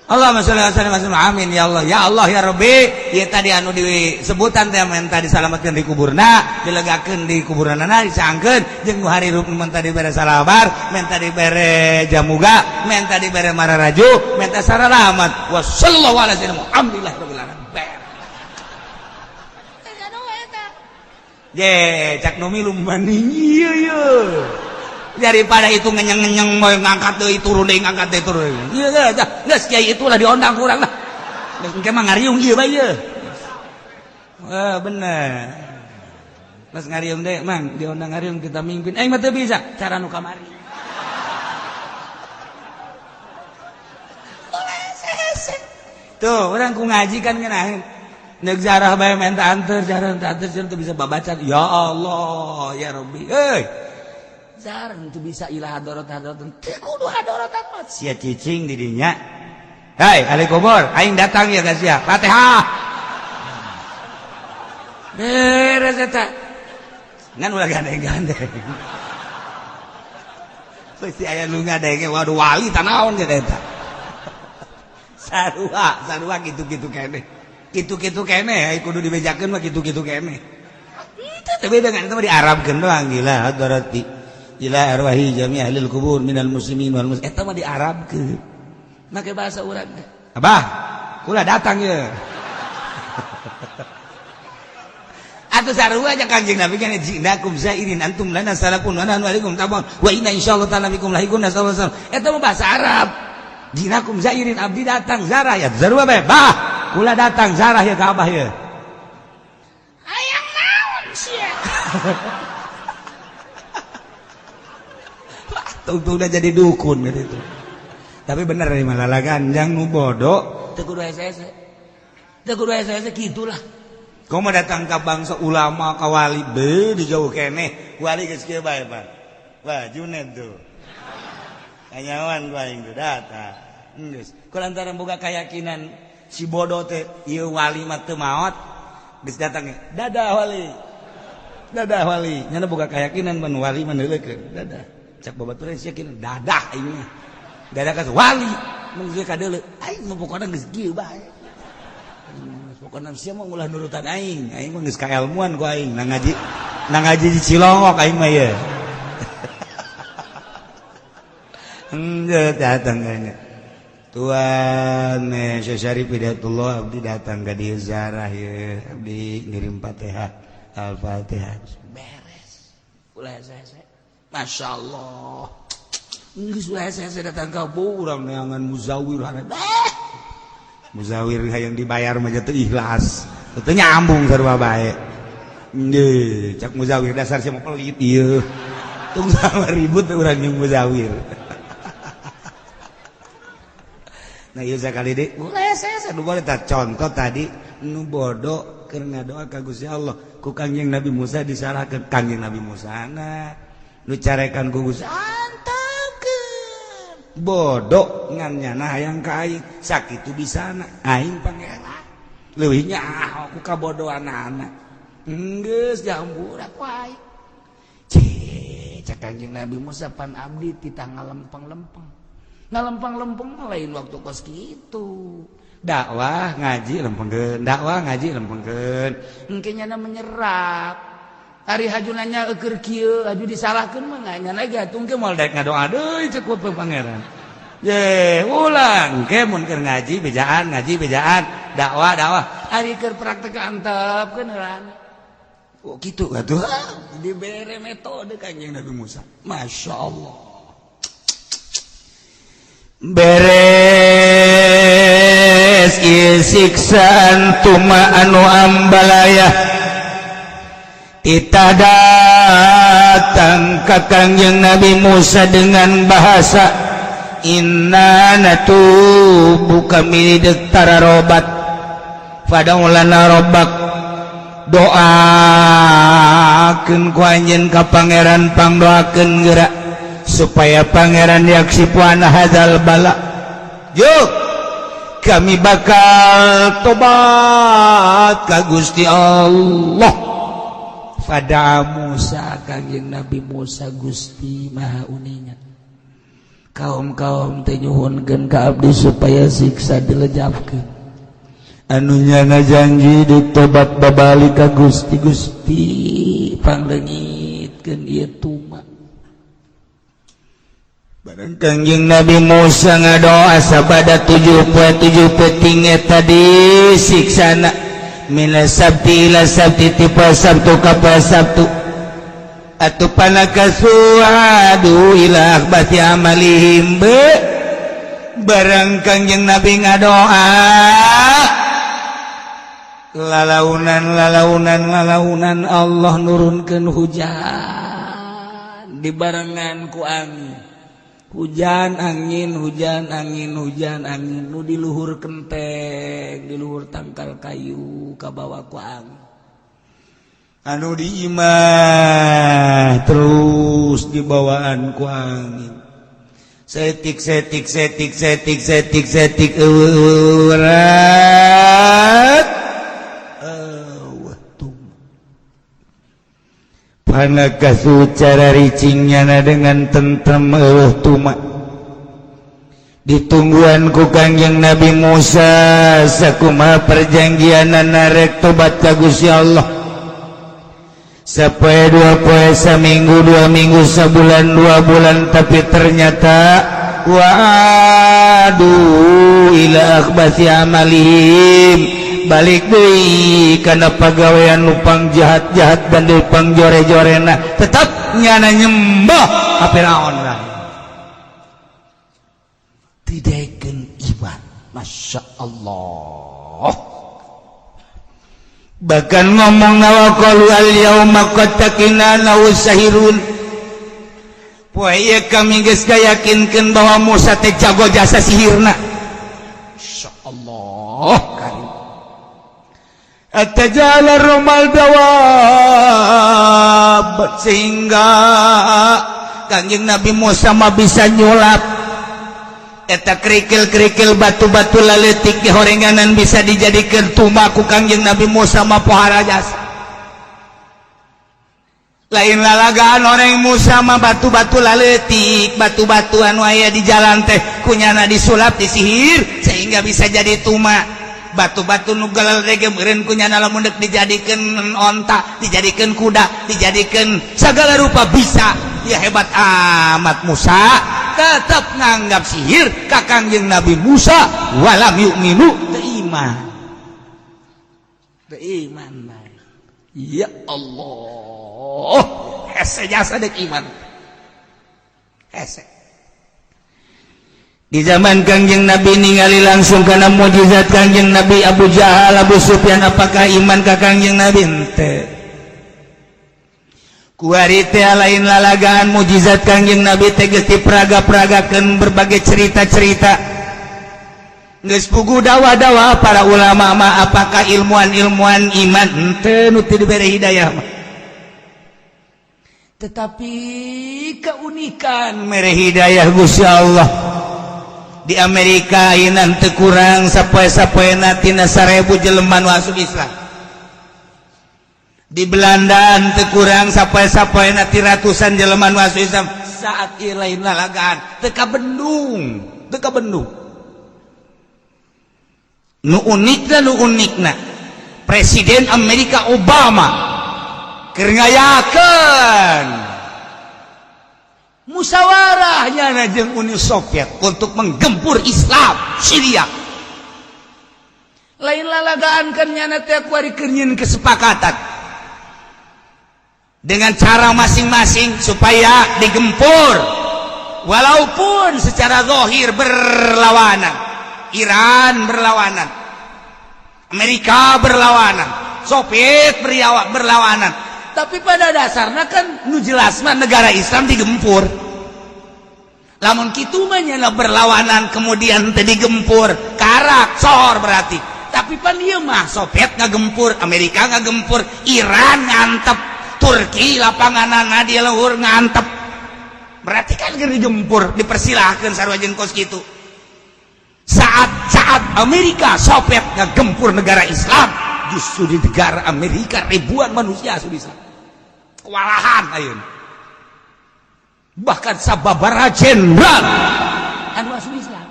Allahumma sholli ala sayyidina amin ya Allah ya Rabbi ieu tadi anu disebutan teh men tadi disalametkeun di kuburna dilegakeun di kuburanana disangkeun jeung nu hari rup men tadi bere salabar men tadi bere jamuga men tadi bere mararaju men tadi saralamat wa sallallahu ala sayyidina alhamdulillah rabbil alamin ye cak nu milu maning ieu daripada itu ngenyeng-ngenyeng mau ngangkat deui turun deui ngangkat deui turun ieu geus kiai itulah diondang kurang lah engke mah ngariung ieu bae ieu Bener pas ngariung deh mang diundang ngariung kita mimpin mah teu bisa cara nu kamari tuh orang ku ngaji kan ngeunaheun neuk zarah bae minta anter jarang anter teu bisa babacan ya Allah ya Rabbi zarah teu bisa ilah hadarat teu kudu hadarat mah sia cicing di dinya hai ahli kubur aing datang ya guys ya Fatihah beres eta ngan ulah gandeng-gandeng pasti aya nu ngadenge waduh wali tanaon ge eta sarua kitu-kitu keneh kitu-kitu keneh ai kudu dibejakeun mah kitu-kitu keneh tapi dengan itu mah diarabkeun doang gila hadarati ila arwahi jami ahlil kubur minal muslimin wal muslimin eta mah diarabkeun make bahasa urang teh abah kula datang ye atau sarua aja Kanjeng Nabi kan jinakum zairin antum lana salafun wa nahnu alaikum tabun wa inna insyaallah ta'ala bikum lahikun sallallahu alaihi wasallam eta mah bahasa Arab jinakum zairin abdi datang zarah ya sarua bae bah kula datang zarah ya ka abah ya hayang naon sia tungtung udah jadi dukun gitu itu tapi bener dari malala ganjang nu bodoh teu kudu hese-hese teu kudu hese-hese gitulah komo datang ke bangsa ulama ka wali be di jauh keneh wali geus kieu bae Pak wah Junet tuh kanyawan ku aing tuh datang geus kulantaran boga keyakinan si bodoh teh ieu wali mah teu maot geus datang dadah wali nya boga keyakinan mun wali mah neuleukeun dadah cak babaturan sia kieu dadah aing mah dadah ka wali mun geus ka deuleu aing mah pokona geus kieu bae pokoknya siapa mau ngulah nurutan aing mah geus kaelmuan ku aing nang ngaji di Cilongok aing mah ye datang kayaknya Tuan Syekh Syarif Hidayatullah abdi datang ka dieu zarah ye abdi ngirim Fatihah Al-Fatihah beres ulah hese masyaallah geus ulah hese datang ka urang neangan muzawir muzawir yang dibayar mah teu ikhlas teu nyambung sarua bae nge cak muzawir dasar sia mah pelit ieu tung sama ribut urang yang muzawir nah ieu sakali deui ulah saya nu boleh tah contoh tadi nu bodoh keur ngadoa ka Gusti Allah ku Kangjeng Nabi Musa disarahkeun Kangjeng Nabi Musa nu carekan ku Gusti bodoh ngan nyana hayang ka aing sakitu bisana aing pangeran leuwih nyaho ku kabodohan anak geus jamburak wae cek Kanjeng Nabi Musa pan abdi titah ngalempeng-lempeng lain waktu kos kitu dakwah ngaji lempengkeun engke nyana menyerap hari hajunanya keur kieu aju disalahkeun mah nyana ge atuh ge moal daek ngadoa deui cek ku pangeran ye ulang ke mun keur ngaji bejaan dakwah ari keur praktek antepkeun heulana oh kitu atuh dibere metode Kanjeng Nabi Musa masyaallah beres isiksaan tuma anu ambalaya kita datang ke Kanjeng Nabi Musa dengan bahasa inna natubu kami dektara robat fadaulana robak doakeun ku anjeun ka pangeran pangdoakeun geura supaya pangeran yaksipuana hadzal bala yuk kami bakal tobat ka Gusti Allah pada Musa Kanjeng Nabi Musa Gusti Maha Uningan kaum-kaum teh nyuhunkeun ka abdi supaya siksa dilejapkeun anu nyana janji ditobat babalik ka Gusti pangleungitkeun ieu tuma bareng Kanjeng Nabi Musa ngadoa sabada 7 poe tinggal tadi siksana mina sabti ila sabti tipe sabtu kapa sabtu atu panakasuadu ila akhbati amalihim bareng Kanjeng Nabi ngadoa lalaunan Allah nurunkeun hujan dibarengan ku angin. Hujan angin nu di luhur kenteng, di luhur tangkal kayu kabawa ku angin. Anu di imah terus dibawaan ku angin. Setik eueurat. Panakasu cara ricingnya dengan tentrem tuma ditungguan ku Kangjeng Nabi Musa sakumaha perjanjianan narek tobat ka Gusti Allah sapoe 2 poe saminggu 2 minggu sabulan 2 bulan tapi ternyata waduh ila akhbasi amalihim balik deui kana pagawean lupang jahat-jahat dan lupang jore-jorena tetap nyana nyembah ka Firaun lah tidaikeun iman masya Allah bahkan ngomong wa qalu al yauma qad takina lahu sahirun poe ieu kami geus yakinkeun bahwa Musa teh jago jasa sihirna masya Allah karim Atajala romal dawab sehingga Kangjeng Nabi Musa mah bisa nyulap eta kerikil-kerikil batu-batu laletik di horenganan bisa dijadikan tumaku Kangjeng Nabi Musa mah pohara jasa lain lalagaan orang Musa mah batu-batu laletik batu-batu anu aya di jalan teh kunyana disulap disihir sehingga bisa jadi tumak batu-batu nugal rege meureun kunyana lamun deuk dijadikeun onta, dijadikeun kuda, dijadikeun segala rupa bisa. Ya hebat amat Musa tetap nganggap sihir ka Kangjeng Nabi Musa walam yu'minu teu iman. Teu iman bae. Ya Allah. Hese jasa deuk iman. Hese. Di zaman Kangjeng Nabi ningali langsung kana mukjizat Kangjeng Nabi Abu Jahal, Abu Sufyan apakah iman ka Kangjeng Nabi? Henteu. Kuari teh lain lalagaan mukjizat Kangjeng Nabi teh geus diperaga-peragakeun berbagai cerita-cerita. Geus pugu dawa-dawa para ulama mah apakah ilmuwan-ilmuwan iman? Henteu nu teu dibere hidayah mah. Tetapi keunikan mere hidayah Gusti Allah. Di Amerika ayeuna teu kurang sapoe-sapoena tina 1000 jelema nu asup Islam. Di Belanda teu kurang sapoe-sapoena ti ratusan jelema nu asup Islam. Saat ieu lain lalagaan teu kabendung, teu kabendung. Nu unikna Presiden Amerika Obama keur ngayakeun musyawarahnya jeung Uni Soviet untuk menggempur Islam Syria. Lain lalagaan kan nyana teh kuari keur nyieun kesepakatan dengan cara masing-masing supaya digempur walaupun secara zahir berlawanan. Iran berlawanan, Amerika berlawanan, Soviet berlawanan. Tapi pada dasarnya kan nu jelas mah negara Islam digempur. Lamun kitu mah nya berlawanan kemudian teu digempur, karak sor berarti. Tapi pan ieu mah Soviet ngagempur, Amerika ngagempur, Iran ngantep, Turki lapanganana di luhur ngantep. Berarti kan keur digempur, dipersilahkeun sarua jeung kos kitu. Saat Amerika Soviet ngagempur negara Islam, justru di negara Amerika ribuan manusia asup Islam. Kewalahan ayeuna. Bahkan sababaraha jenderal anu asup Islam.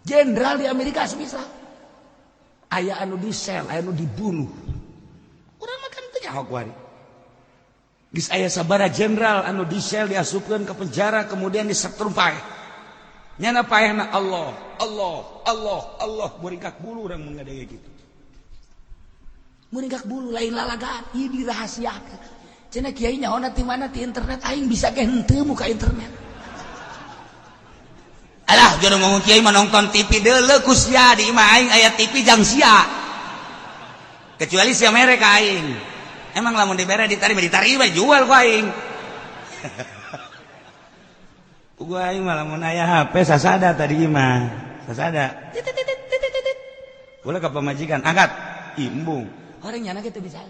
Jenderal di Amerika asup Islam. Aya anu disel, aya anu dibunuh. Urang mah kan teu nyaho kuari. Geus aya sabaraha jenderal anu disel diasupkeun ke penjara kemudian disetrum paeh. Nyana paehna Allah muringkak bulu urang mun ngadege kitu. Muringkak bulu lain lalagaan, ieu dirahasiakeun. Cenah kiai nyaona ti mana ti internet aing bisa ge henteu muka internet. Alah jodoh ngomong kiai mah nonton TV deuleu ku sia di imah aing aya TV jang sia. kecuali sia mere ka aing. Emang lamun dibere ditarima jual ku aing. Ku aing mah lamun aya HP sasada tadi mah. Sasada. Kula ka pamajikan angkat. Imbung. Orang nyana kitu bisa.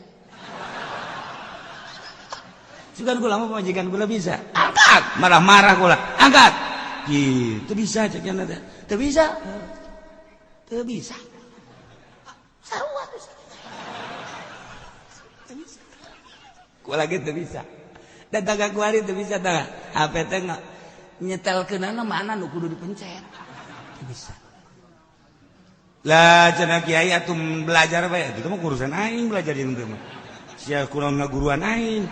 Sugan kula mah pamajikan kula bisa. Angkat. Marah-marah kula. Angkat. Gitu bisa cek nyana teh. Teu bisa. Teu bisa. Sarua teu bisa. Kula gitu bisa. Dan tangga kuari teu bisa tangga. HP teh nyetelkeunana mana nu kudu dipencet. Teu bisa. Lah cenah kiai atuh belajar bae. Itu mah urusan aing belajar ieu teh mah. Sia kurang ngaguruan aing.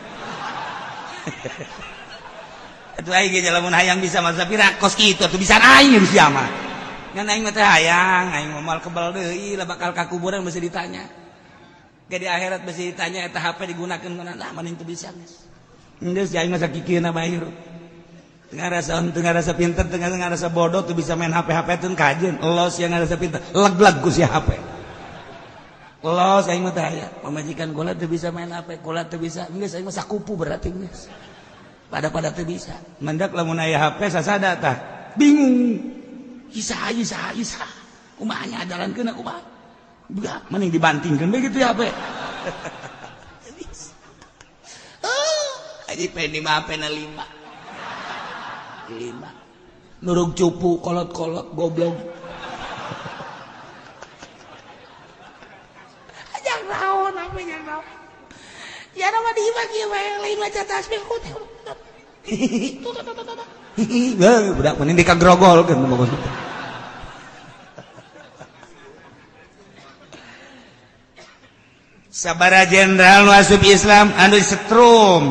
Atuh aing ge lamun hayang bisa masa pira kos kitu atuh bisa aing geus sia mah. Ngan aing mah teh hayang, aing moal kebal deui lah bakal ka kuburan mesti ditanya. Ke di akhirat mesti ditanya eta HP digunakeun kana lah maning teu bisa geus. Geus aing mah sakikieuna bae. Tengah rasa pinter, tengah rasa bodoh tuh bisa main HP tuh kajian. Los yang rasa pinter, leg-leg ku si HP. Los aing mah teh aya. Pamajikan kula teu bisa main HP, kula teu bisa. Geus aing mah sakupu berarti geus. Pada teu bisa. Mendak lamun aya HP sasada tah. Bingung. Isa. Kumaha nya adalankeun kumaha? Budak mending dibantingkeun begitu ya HP. Aji pengen mah HP na 5. Nurug cupu kolot-kolot goblok. Ajang naon apa yang naon? Ya nama dibagi wae yang lain maca tasbih ku teh. Budak mending dikagrogolkeun pokokna. Sabara jenderal nu asup Islam anu disetrum.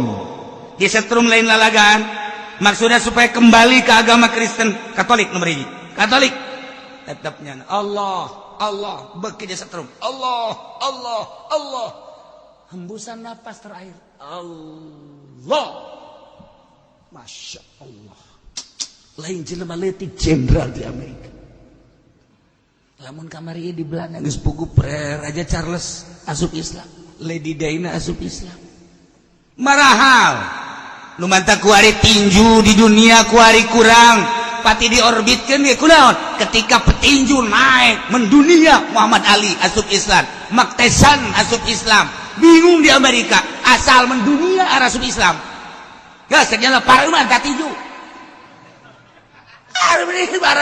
Disetrum lain lalagaan. Maksudnya supaya kembali ke agama Kristen Katolik nomor 1. Katolik tetapnya Allah beki dia setrum. Allah. Hembusan napas terakhir. Allah. Masya Allah. Lain jelema leutik jenderal di Amerika. Lamun kamari di Belanda geus pugu Raja Charles asup Islam, Lady Diana asup Islam. Marahal. Lumanta kuari tinju di dunia kuari kurang pati diorbitkan ya kunaon ketika petinju naik mendunia Muhammad Ali asup Islam, Mark Tyson asup Islam, bingung di Amerika asal mendunia asup Islam. Ya senyala pareuman tinju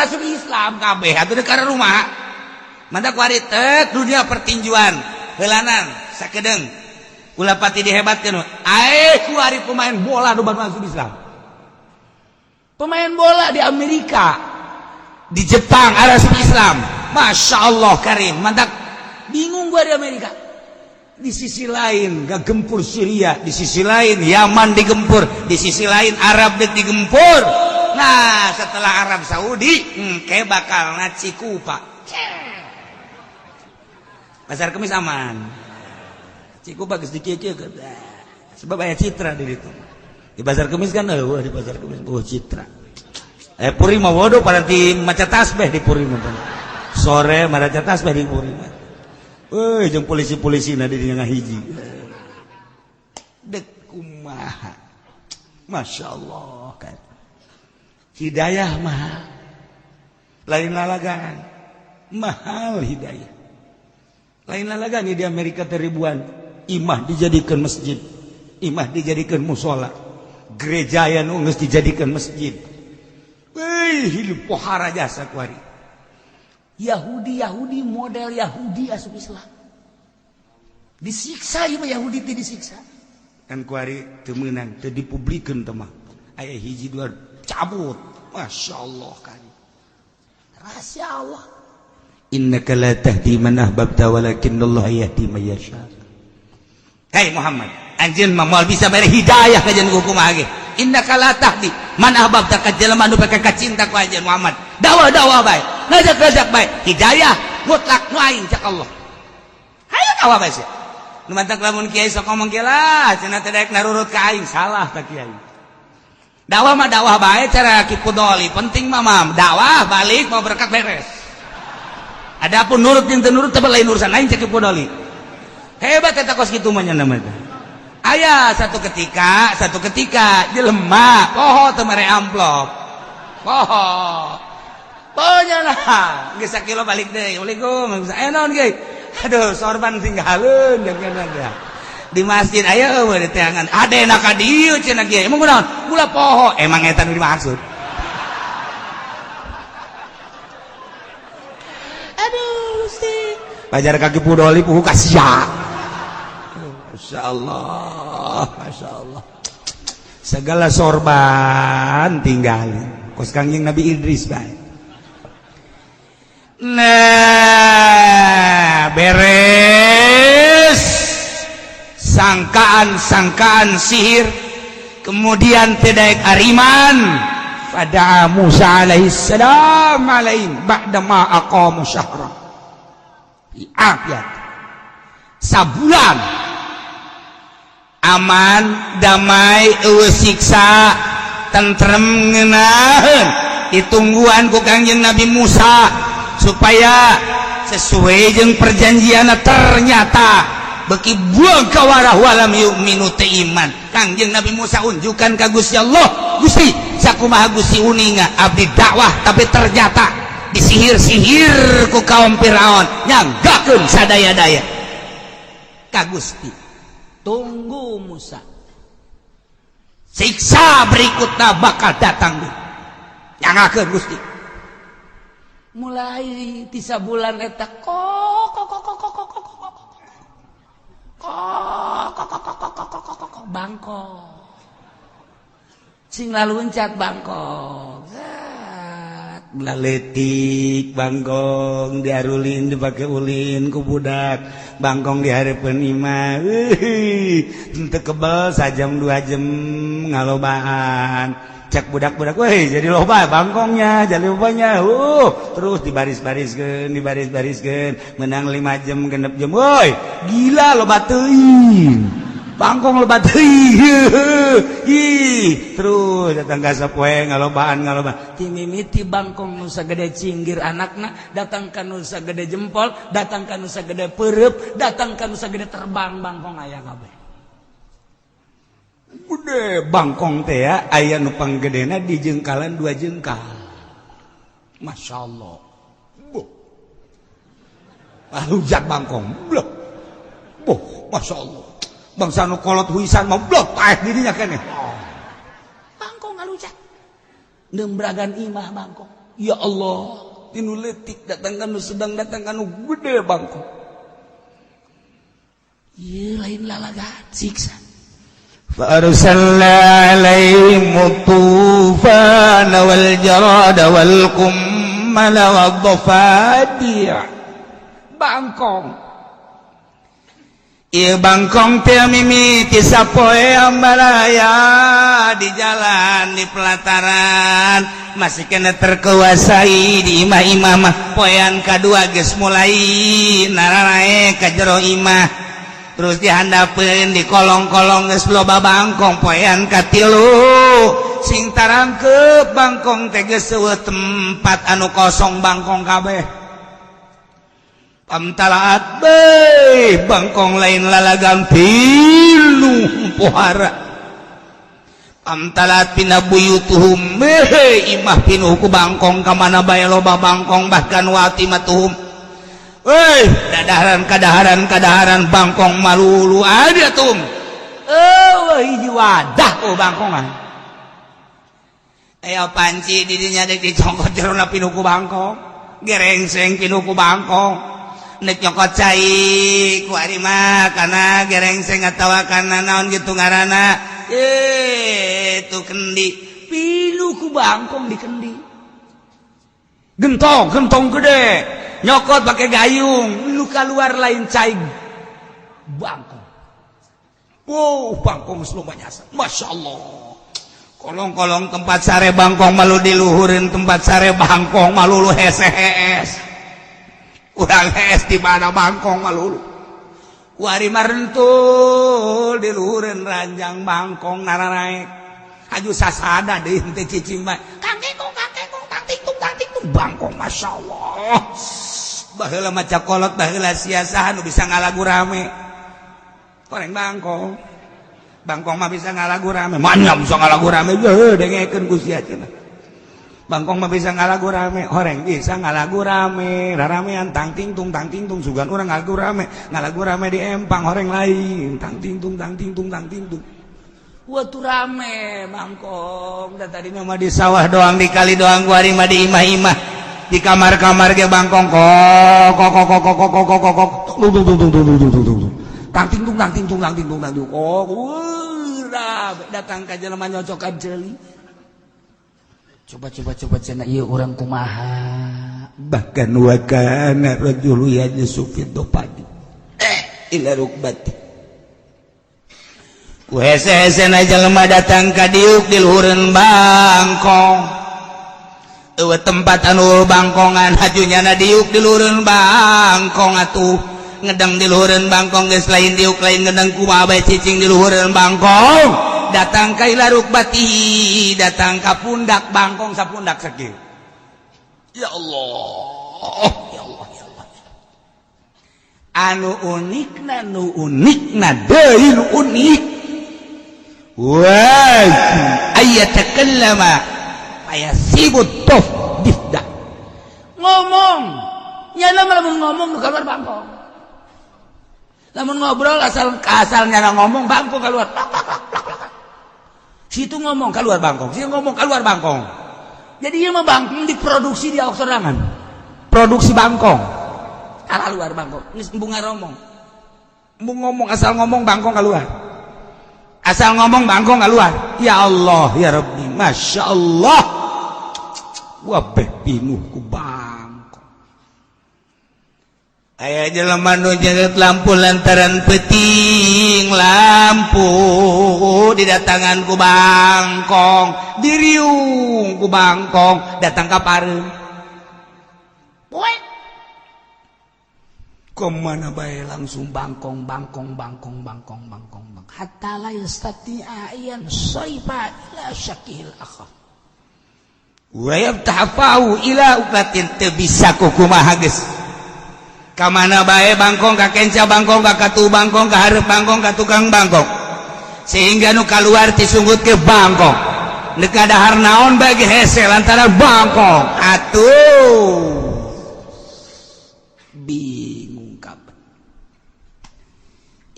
asup Islam kabeh atuh dekat rumah. Manta kuari tek dunia pertinjuan heulanan sakedeung ulah pati dihebatkan. Kuari pemain bola nu masuk Islam. Pemain bola di Amerika, di Jepang asup Islam. Masya Allah karim. Mantap. Bingung gua di Amerika. Di sisi lain gagempur Syria, di sisi lain Yaman digempur, di sisi lain Arab digempur. Nah setelah Arab Saudi, kayak bakal Cikupa. Pasar Kemis aman. Ciku bagus dikece-kece sebab aya citra di situ. Di Pasar Kemis kan di Pasar Kemis citra. Puri mah wodo pada di maca tasbih di puri mah. Sore maca tasbih di puri mah. Jeung polisi-polisina di dieu ngahiji. Dek kumaha. Masya Allah kan. Hidayah mahal. Lain lalagaan. Mahal hidayah. Lain lalagaan di Amerika ribuan. Imah dijadikan masjid, imah dijadikan musola, gereja yang geus dijadikan masjid. Hidup pohara jasa kuari. Yahudi model Yahudi asup Islam. Disiksa ieu mah Yahudi teh disiksa. Kan kuari teu meunang, teu dipublikeun teh mah. Aya hiji dua cabut. Masya Allah kan. Rahasia Allah. Innaka la tahdi man ahbabta walakinnallaha yahdi man yasha. Hai Muhammad, anjeun mah moal bisa bere hidayah ka jeung kumaha ge. Innaka la tahdi man ahbabta ka jelema anu pake kacinta ku anjeun Muhammad. Dakwah bae, ngajak bae, hidayah mutlak nu aing cak Allah. Hayu dakwah bae sia. Nu mantak lamun kiai sok ngomong ge lah, cenah teh daek narurut ka aing, salah ta kiai. Dakwah mah dakwah bae cara kipudoli, penting mah dakwah balik mau berkat beres. Adapun nurut jeung teu nurut teh lain urusan aing cek kipudoli. hebat eta kos kitu mah nya namanya. Aya satu ketika jelema poho teu mere amplop. Poho. Pokona geus sakilo balik deui. Assalamualaikum. Naon ge? Aduh, sorban tinggalin jangan di masjid aya eueuh di teangan. Adena ka dieu cenah ge. Emang kunaon? Gula poho. Emang eta nu dimaksud. Aduh, Gusti. Pajar kaki pudoli puhu kasia. Masya Allah. Segala sorban tinggalin. Kos Kangjeng Nabi Idris bae. Nah, beres sangkaan sihir, kemudian tedaek ariman pada Musa alaihissalam alaihim ba'da ma aqamu syahra sabulan aman damai eueuh siksa tentrem ngeunaheun ditungguan ku Kangjeng Nabi Musa supaya sesuai jeung perjanjianna ternyata beki buang ka warah walam yu'minu teh iman. Kangjeng Nabi Musa unjukkan ka Gusti Allah, Gusti sakumaha Gusti uninga abdi dakwah tapi ternyata disihir-sihir ku kaum Firaun nyanggakeun sadaya-daya ka Gusti. Tunggu Musa, siksa berikutnya bakal datang nyangakeun Gusti. Mulai 3 bulan eta bangkok sing laluncat bangkok laletik bangkong diarulin dipake ulin ku budak bangkong dihareupeun imah teu kebal sajam 2 jam ngalobaan cek budak-budak, weh jadi loba bangkongnya, jadi lobanya, terus dibaris-bariskeun, menang 5 jam, 6 jam, woi, gila loba teuing, bangkong loba teuing, terus datang ka sapoe ngalobaan, ti mimiti bangkong nu sagede cinggir anakna, datang ka nu sagede jempol, datang ka nu sagede peureup, datang ka nu sagede terbang bangkong aya kabeh. Gede bangkong teh ya aya nu panggedena di jengkalan 2 jengkal. Masya Allah. Hujat bangkong. Masya Allah. Bangsa nu kolot huisan mah blok paeh dirinya keneh. Bangkong ngalujat. Nembragan imah bangkong. Ya Allah, tinu leutik datang ka nu sedang datang ka nu gede bangkong. Ieu lain lalagan siksa. فأرسلنا عليهم الطوفان والجراد والقمل والضفادع bangkong ieu bangkong teh mimiti sapoe ambalaya di jalan di pelataran masih kena terkuasai di imah-imah mah poean kadua geus mulai naranae ka jero imah terus dihandapeun di kolong-kolong geus loba bangkong poean katilu sing tarangkeup bangkong teh geus eueuh tempat anu kosong bangkong kabeh pamtalaat beuh bangkong lain lalagan pilu pohara pamtalaat pina buyutuhum imah pinuh ku bangkong ka mana bae loba bangkong bahkan watimatuhum. Woi, kadaharan bangkong malulu ada tuh. Hiji wadah bangkongan. Ayo panci didinya dek dicongkot jerona pinuku bangkong. Gerengseng pinuku bangkong. Nek nyokot cai ku ari mah kana gerengseng atawa kana naon gitu ngaranna. Tu kendi pinuku bangkong di kendi. Gentong gede. Nyokot pakai gayung, lu keluar lain cai bangkong. Wow, bangkong selama nyasa. Masya Allah. Kolong-kolong tempat sare bangkong malu diluhurin tempat sare bangkong malu lu hees. Urang hees di mana bangkong malu lu. Wari marentul diluhurin ranjang bangkong naranaek. Aju sasada deh teh cicing mah. Kakekung tang tikung bangkong Masya Allah. Baheula maca kolot baheula sia-saha nu bisa ngalagu rame Horeng bangkong. Bangkong mah bisa ngalagu rame. Mana bisa ngalagu rame? Dengekeun ku sia cenah. Bangkong mah bisa ngalagu rame. Horeng bisa ngalagu rame. Raramean tang ting tung sugan urang ngalagu rame di empang horeng lain. Tang ting tung. Wah tuh rame bangkong. Dan tadi mah di sawah doang, di kali doang, gua mah di imah-imah, di kamar-kamar ge bangkong kok. Tang ting tung. Oh, rame datang ka jelema nyocokan ceuli. Coba cenah ieu urang kumaha. Bahkan wa kana rajulu yajsufid dopadi. Ila rukbati. Wese-sena jelema datang ka diuk di luhureun bangkong. Eueuh tempat anu bangkongan hajunyana diuk di luhureun bangkong atuh. Ngedang di luhureun bangkong geus lain diuk lain ngedang kumaha bae cicing di luhureun bangkong. Datang ka ila rukbati, datang ka pundak bangkong sapundak sakieu. Ya Allah. Ya Allah. Anu unikna deui nu unik. Wah, ayatakallama ayasibut tof difda. Ngomong, nyana lamun ngomong nu kaluar bangkong. Lamun ngobrol asalnya ngomong bangkong keluar. Situ ngomong keluar bangkong, situ ngomong keluar bangkong. Jadi ieu mah bangkong diproduksi di awak sorangan. Produksi bangkong. Keluar bangkong, geus embung ngaromong. Embung ngomong asal ngomong bangkong keluar. Asal ngomong bangkong keluar. Ya Allah, ya Rabbi, Masya Allah. Wabeh pinuh ku bangkong. Aya jelema nu jeget lampu lantaran peuting lampu didatangan ku bangkong, diriung ku bangkong, datang ka pareum. Poe. Kemana bae langsung bangkong. Hatta la yastati'a ayan saifa ila syakil akhar. Wa yabtahafahu ila uklatin teu bisa kumaha geus. Ka mana bae bangkong, ka kenca bangkong, ka katu bangkong, ka hareup bangkong, ka tukang bangkong. Sehingga nu kaluar ti sunggut ke bangkong. Neuk kadahar naon bae ge hese lantaran bangkong. Atuh.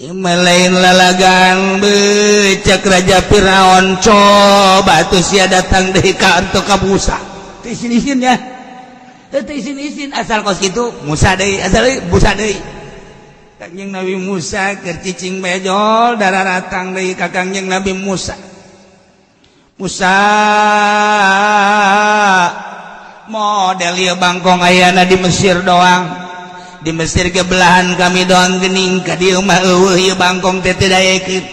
Imalain lalagan becek Raja Firaun coba tuh sia datang deui ka antuk ka Musa. Teu isin-isin ya. Teu isin-isin asal kos kitu Musa deui, asal Musa deui. Kanjeng Nabi Musa keur cicing bejol dararatang deui ka Kanjeng Nabi Musa. Musa model ieu bangkong ayana di Mesir doang. Di Mesir ke belahan kami doang gening ka dieu mah eueuh ieu bangkong teh teu daekeun.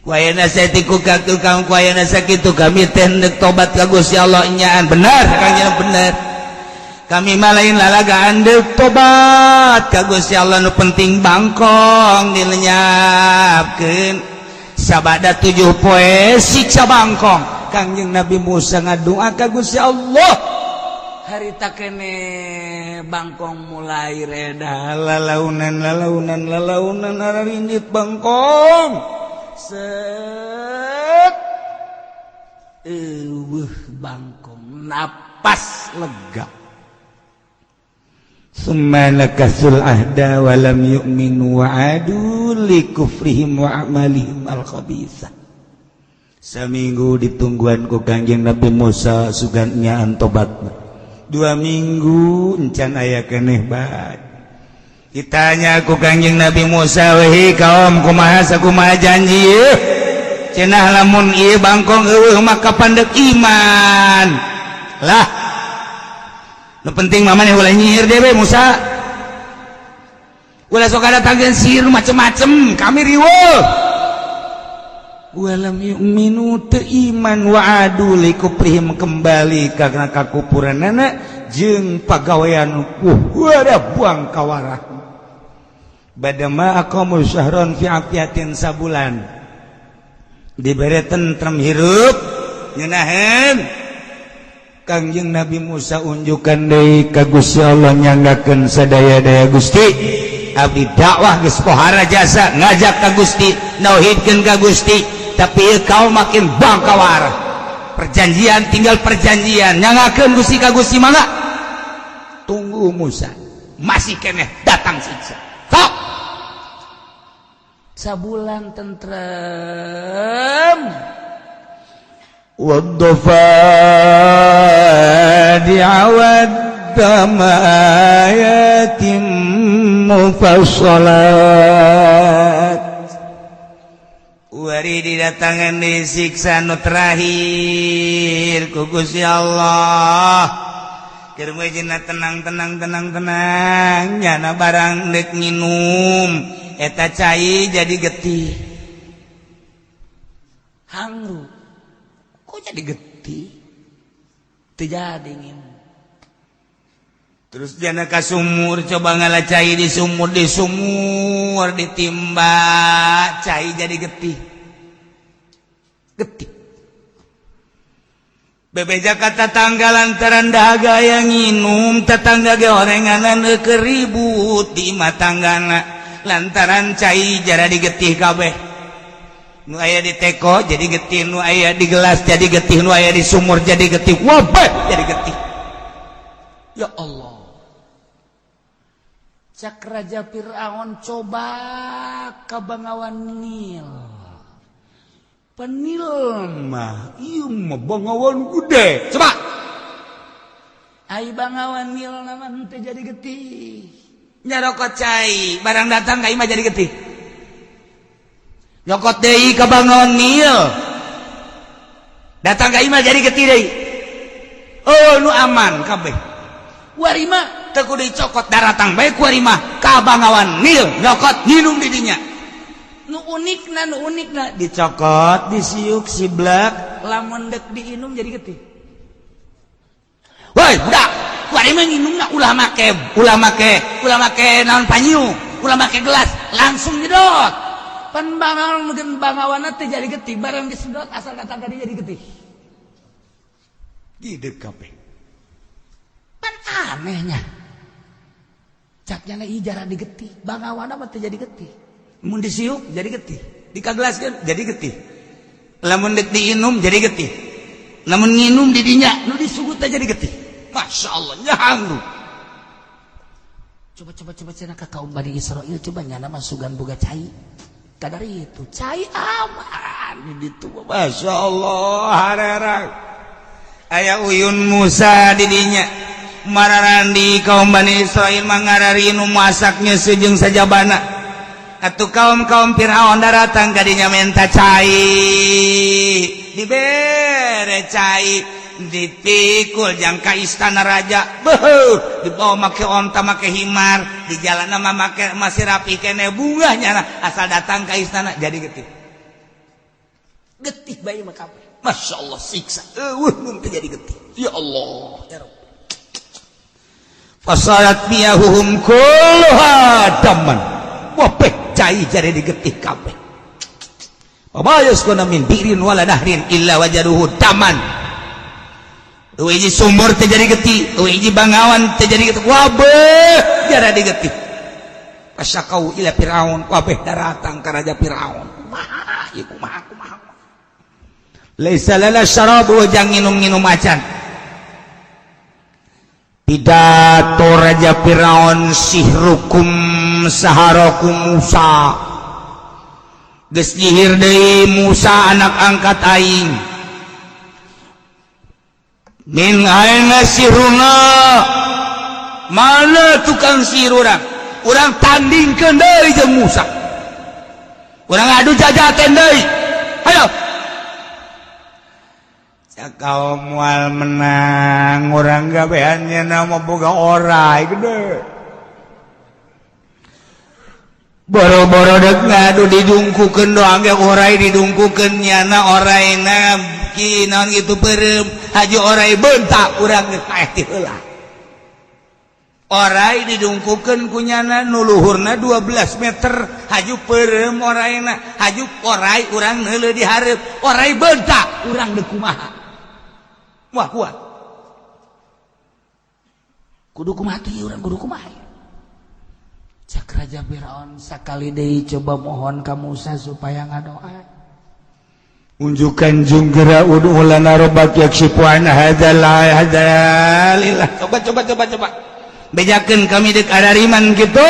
Ku ayeuna saeutik ka tukang ku ayeuna sakitu kami teh hendak tobat ka Gusti Allah nyaan. Bener Kang bener. Kami mah lain lalagaan deuk tobat ka Gusti Allah nu penting bangkong dilenyapkeun. Sabada 7 poe siksa bangkong. Kangjeng Nabi Musa ngadoa ka Gusti Allah. Harita kene bangkong mulai reda lalaunan ararindit bangkong set bangkong napas lega summa nakasul ahda walam yu'minu wa'adu likufrihim wa'amalihim al-khabisa. Saminggu ditungguan ku Kangjeng Nabi Musa sugannya antobatna. 2 minggu encan aya keneh bae. Ditanya ku Kangjeng Nabi Musa, "Wahai kaum, kumaha sakumaha janji ieu?" Cenah lamun ieu bangkong eueuh mah kapandek iman. Lah. Nu penting mah maneh ulah nyihir dewe Musa. Ulah sok ada tagihan sihir macem-macem, kami riweuh. Walam yu'minu teu iman wa'adu likuprihim kembali karena kakupuranana jeung pagawean ada buang kawarah. Badama aqamu syahron fi afiatin sabulan. Dibere tentrem hirup ngeunaheun. Kangjeng Nabi Musa unjukan deui ka Gusti Allah nyanggakeun sadaya-daya Gusti. abdi dakwah geus pohara jasa ngajak ka Gusti nauhidkeun ka Gusti tapi kau makin bangkawar perjanjian tinggal perjanjian nyangakeun Gusti ka Gusti mangga tunggu Musa masih keneh datang siksa sok sabulan tentrem wadhafadi awad ayatim mufassalat wari didatangan di siksa nu terakhir ku Gusti Allah keur meujeunna tenang nyana barang deuk nginum eta cai jadi getih hangru kok jadi getih teu jadi nginum. Terus jana ka sumur coba ngalah cai di sumur ditimba cai jadi getih bebeja ka tetangga lantaran dahaga yang nginum tetangga ge orenganan keribut di matanggana lantaran cai jara digetih kabeh nu aya di teko jadi getih nu aya di gelas jadi getih nu aya di sumur jadi getih wabeh jadi getih ya Allah cak Raja Fir'aun coba ka Bangawan Nil penil mah ieu mah Bangawan gede coba ai Bangawan Nil naman teh jadi getih nyarokot cai barang datang ka imah jadi getih nyokot deui ka Bangawan Nil datang ka imah jadi getih deui oh nu aman kabeh warima teu kudu dicokot daratang bae ku warima ka Bangawan Nil nyokot nginum di dinya nu unikna dicokot disiuk siblak lamun deuk diinum jadi getih woi budak warima nginumna ulah make naon panyiu ulah make gelas langsung nyedot pan Bangawan teh jadi getih barang disedot asal datang ka dia jadi getih gideu kabeh pan anehnya caknya ijara digetih Bangawan mah teh jadi getih mun disiuk jadi getih dikagelaskeun jadi getih lamun deuk diinum jadi getih lamun nginum di dinya nu disugut teh jadi getih masyaallah nyahang coba cenah ka kaum Bani Israil coba nyana mah sugan boga cai kadari itu cai aman di ditu masyaallah harerang aya uyun Musa di dinya mararandi kaum Bani Israil mangarari nu masaknya sejeung sajabana atuh kaum Firaun datang ka dinya minta cai dibere cai dipikul jang ka istana raja beuh dibawa make onta make himar di jalanna mah make masih rapi kene bunganya asal datang ka istana jadi getih bae mah kabeh masyaallah siksa mun teh jadi getih ya Allah ya Rabb fasalat miyahuhum kulluha daman wabeh cai jari digetih kabeh wabayuskuna min birin wala nahrin illa wajaduhu daman uiji sumur teh jadi getih uiji Bangawan teh jadi getih wabeh jara digetih pasyakau ila Firaun wabeh daratang ka Raja Firaun kumaha laisa lana syarabu jang nginum-nginum acan pidato Raja Firaun sihrukum saharakum Musa geus nyihir deui Musa anak angkat aing min aina siruna mana tukang sihir urang tandingkeun deui jeung Musa urang adu jajakeun deui hayo kaum moal menang urang gabehannya nama boga orai gede boro-boro dek ngadu didungkukeun doang ge orai didungkukeun nyana oraina kinaon gitu peureum haji orai bentak urang geus kaeh ti heula orai didungkukeun ku nyana nu luhurna 12 meter haju peureum oraina haju orai urang heuleuh di hareup orai bentak urang deuk kumaha wah kuat kudu kumaha teh urang kudu kumaha cak Raja Firaun sakali deui coba mohon ka Musa supaya ngadoa. Unjukkan junggera ud'u lana rabbaka yakshifu anna hadzal hadzalilah. Coba. Bejakeun kami deuk arariman kitu.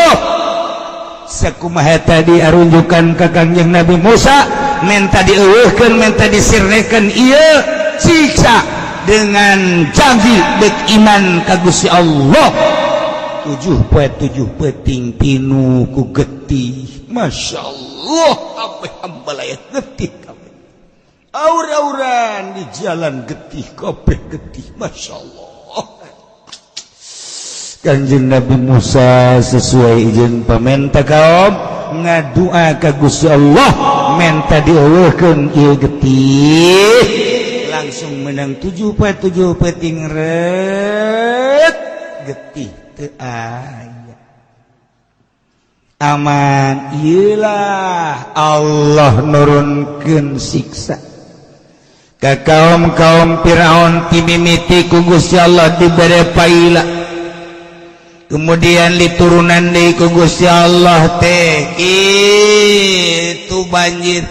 Sakumaha tadi arunjukan ka Kangjeng Nabi Musa, menta dieuweuhkeun, menta disirnekeun ieu siksa dengan janji deuk iman ka Gusti Allah. 7 peting pinu ku getih. Masyaallah, kabeh hamba layak getih kabeh. Aur-auran di jalan getih kabeh getih. Masyaallah. Kanjeng Nabi Musa sesuai izin pamenta kaum ngadua ka Gusti Allah, menta dieuweuhkeun ieu getih. Langsung menang 7 peting rek getih teu aya. Aman ieulah Allah nurunkeun siksa ka kaum Firaun ti mimiti ku Gusti Allah dibere paila. Kemudian diturunan deui ku Gusti Allah teh itu banjir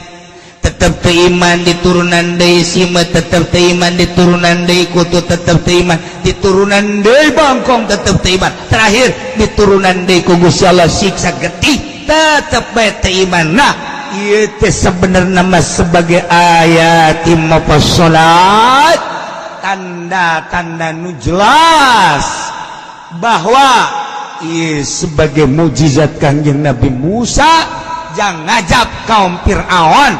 tetep teu iman diturunan deui sima tetep teu iman diturunan deui kutu tetep teu iman diturunan deui bangkong tetep teu iman terakhir diturunan deui ku Gusti Allah siksa getih tetep bae teu iman. Nah ieu teh sabenerna mah sebagai ayat mufassalat tanda-tanda nu jelas bahwa sebagai mukjizat Kanjeng Nabi Musa jang ngajab kaum Fir'aun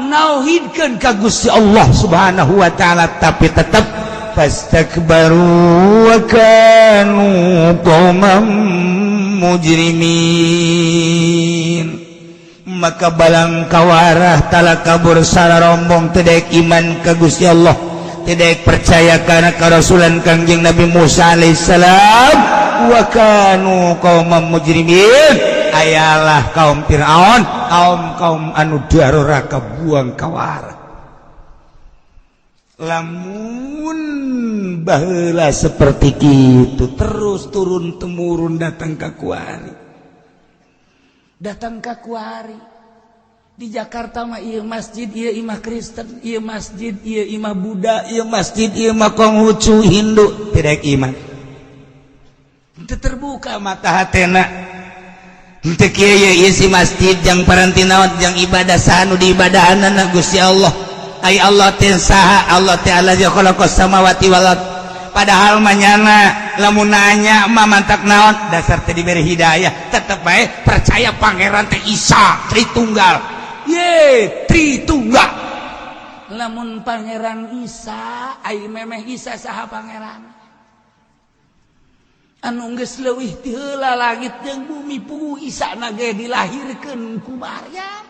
nauhidkeun ka Gusti Allah Subhanahu wa taala tapi tetap fastakbaru wa kanu qauman mujrimin. Maka balang kawarah tala kabur sararombong teu daek iman ka Gusti Allah, tidak percaya karena kerasulan Kangjeng Nabi Musa alaihissalam. Wa kanu qauman mujrimin, ayalah kaum Firaun kaum anu daruraka buang kawara. Lamun baheula seperti kitu terus turun temurun datang ka kuari di Jakarta mah ieu masjid ieu imah Kristen, ieu masjid ieu imah Buddha, ieu masjid ieu mah Konghucu Hindu, tidak iman. Teu terbuka mata hatena. Teu kieu ieu si masjid jang paranti naon jang ibadah sanu di ibadahanna Gusti Allah. Ai Allah teh saha? Allah teh allazi khalaqas samawati wal ard. Padahal manyana lamun nanya mah mantak naon dasar teh diberi hidayah tetep bae percaya pangeran teh Isa Tritunggal. Tritunggal. Lamun pangeran Isa ai memeh Isa saha pangeran anu geus leuwih ti heula langit jeung bumi puguh Isa na ge dilahirkeun ku Maryam.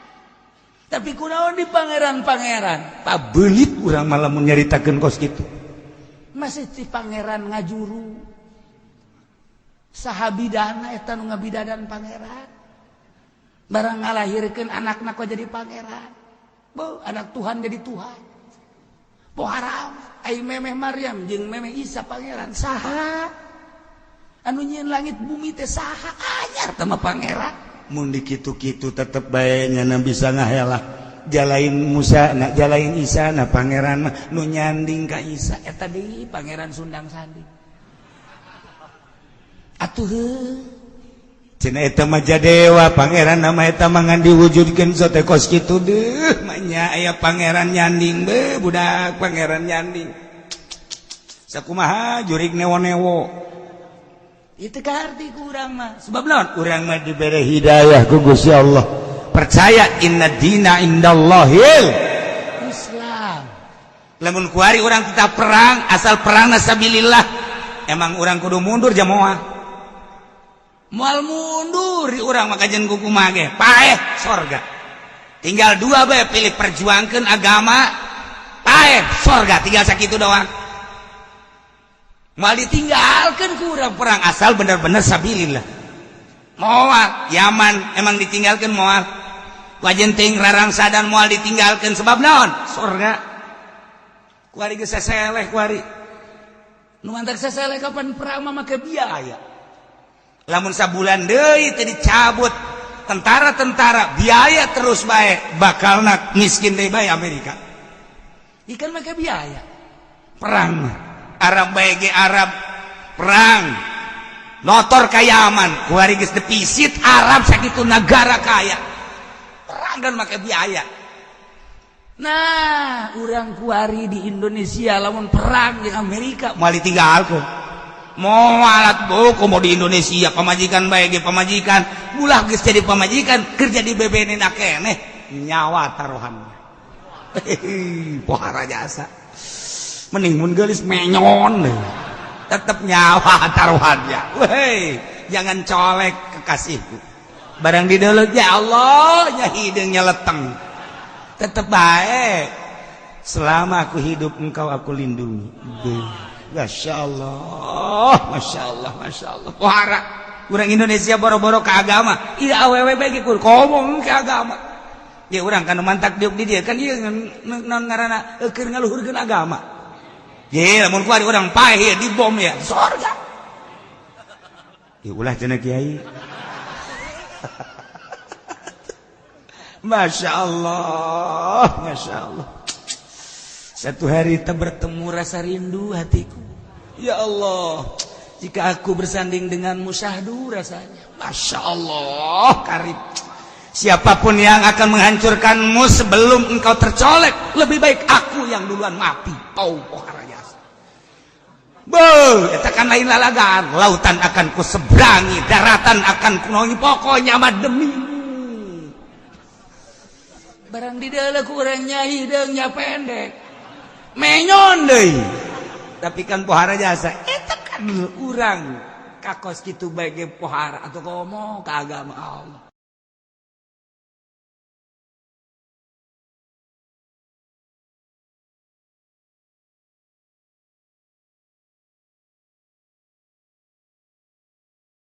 Tapi kunaon di pangeran-pangeran pabeulit urang mah lamun nyaritakeun kos kitu. Masih ti pangeran ngajuru saha bidana eta nu ngabidadan pangeran. Barang ngalahirkeun anakna kok jadi pangeran. Bo, anak Tuhan jadi Tuhan. Poharam ai memeh Maryam jeung memeh Isa pangeran saha? Anu nyieun langit bumi teh saha? Anyar teh mah pangeran. Mun di kitu-kitu tetep bae nyana bisa ngahelah. Jalain Musa na jalain Isa na pangeran mah nu nyanding ka Isa eta deui pangeran Sundang Sanding. Atuh cenah eta mah Jadewa pangeran nama eta mah ngan diwujudkeun sote kos kitu deuh nya aya pangeran nyanding be budak pangeran nyanding. Sakumaha jurig newo-newo. Itu karti ku urang mah sebab naon urang mah dibere hidayah ku Gusti Allah. Percaya inna dina indallahil Islam. Lamun kuari urang tetap perang asal perang nasabilillah emang urang kudu mundur ja moal. Moal mundur di urang maka jen kuku mage paeh sorga. Tinggal dua bae pilih perjuangkeun agama paeh sorga tinggal sakitu doang. Moal ditinggalkeun ku urang perang asal bener-bener sabilillah. Moal Yaman emang ditinggalkeun moal. Wajen ting rarang sadan moal ditinggalkeun sebab naon? Sorga. Kuari geus saseleh kuari. Nu mantak saseleh kapan perang mah make biaya. lamun sabulan deui teu dicabut tentara-tentara biaya terus bae bakalna miskin deui bae Amerika ikan make biaya perang Arab bae ge Arab perang notor ka Yaman kuari geus defisit Arab sakitu negara kaya perang dan make biaya. Nah, urang kuari di Indonesia lamun perang di Amerika moal ditinggalkeun. Moal atuh mau di Indonesia pamajikan bae ge pamajikan, ulah geus jadi pamajikan kerja di bebenena keneh nyawa taruhanna. Pohara jasa. Mending mun geulis menyon tetep nyawa taruhannya. Weh, jangan colek kekasihku. Barang di deuleut ya Allah, nya hideungnya leteng. Tetap baik selama aku hidup engkau aku lindungi. Masya Allah, Masya Allah, Masya Allah. Pohara orang Indonesia boro-boro ke agama iya awewe baik ikut ngomong ke agama ya orang kan mantak diuk di dia kan iya non ngarana keur ngaluhurkeun agama ya lamun kuari orang paeh ya dibom ya surga ya ulah cenah kiai. Masya Allah, Masya Allah. Satu hari kita bertemu rasa rindu hatiku. Ya Allah, jika aku bersanding denganmu syahdu rasanya. Masya Allah, karib. Siapapun yang akan menghancurkanmu sebelum engkau tercolek, lebih baik aku yang duluan mati. Tau pohara jasa. Eta kan lain lalagaan. Lautan akan ku seberangi, daratan akan ku naungi, pokoknya mah demi. Barang di dalam kurangnya hidungnya pendek menyon deh tapi kan pohara jasa itu kan urang kakos gitu baik pohara atau komo ke agama Allah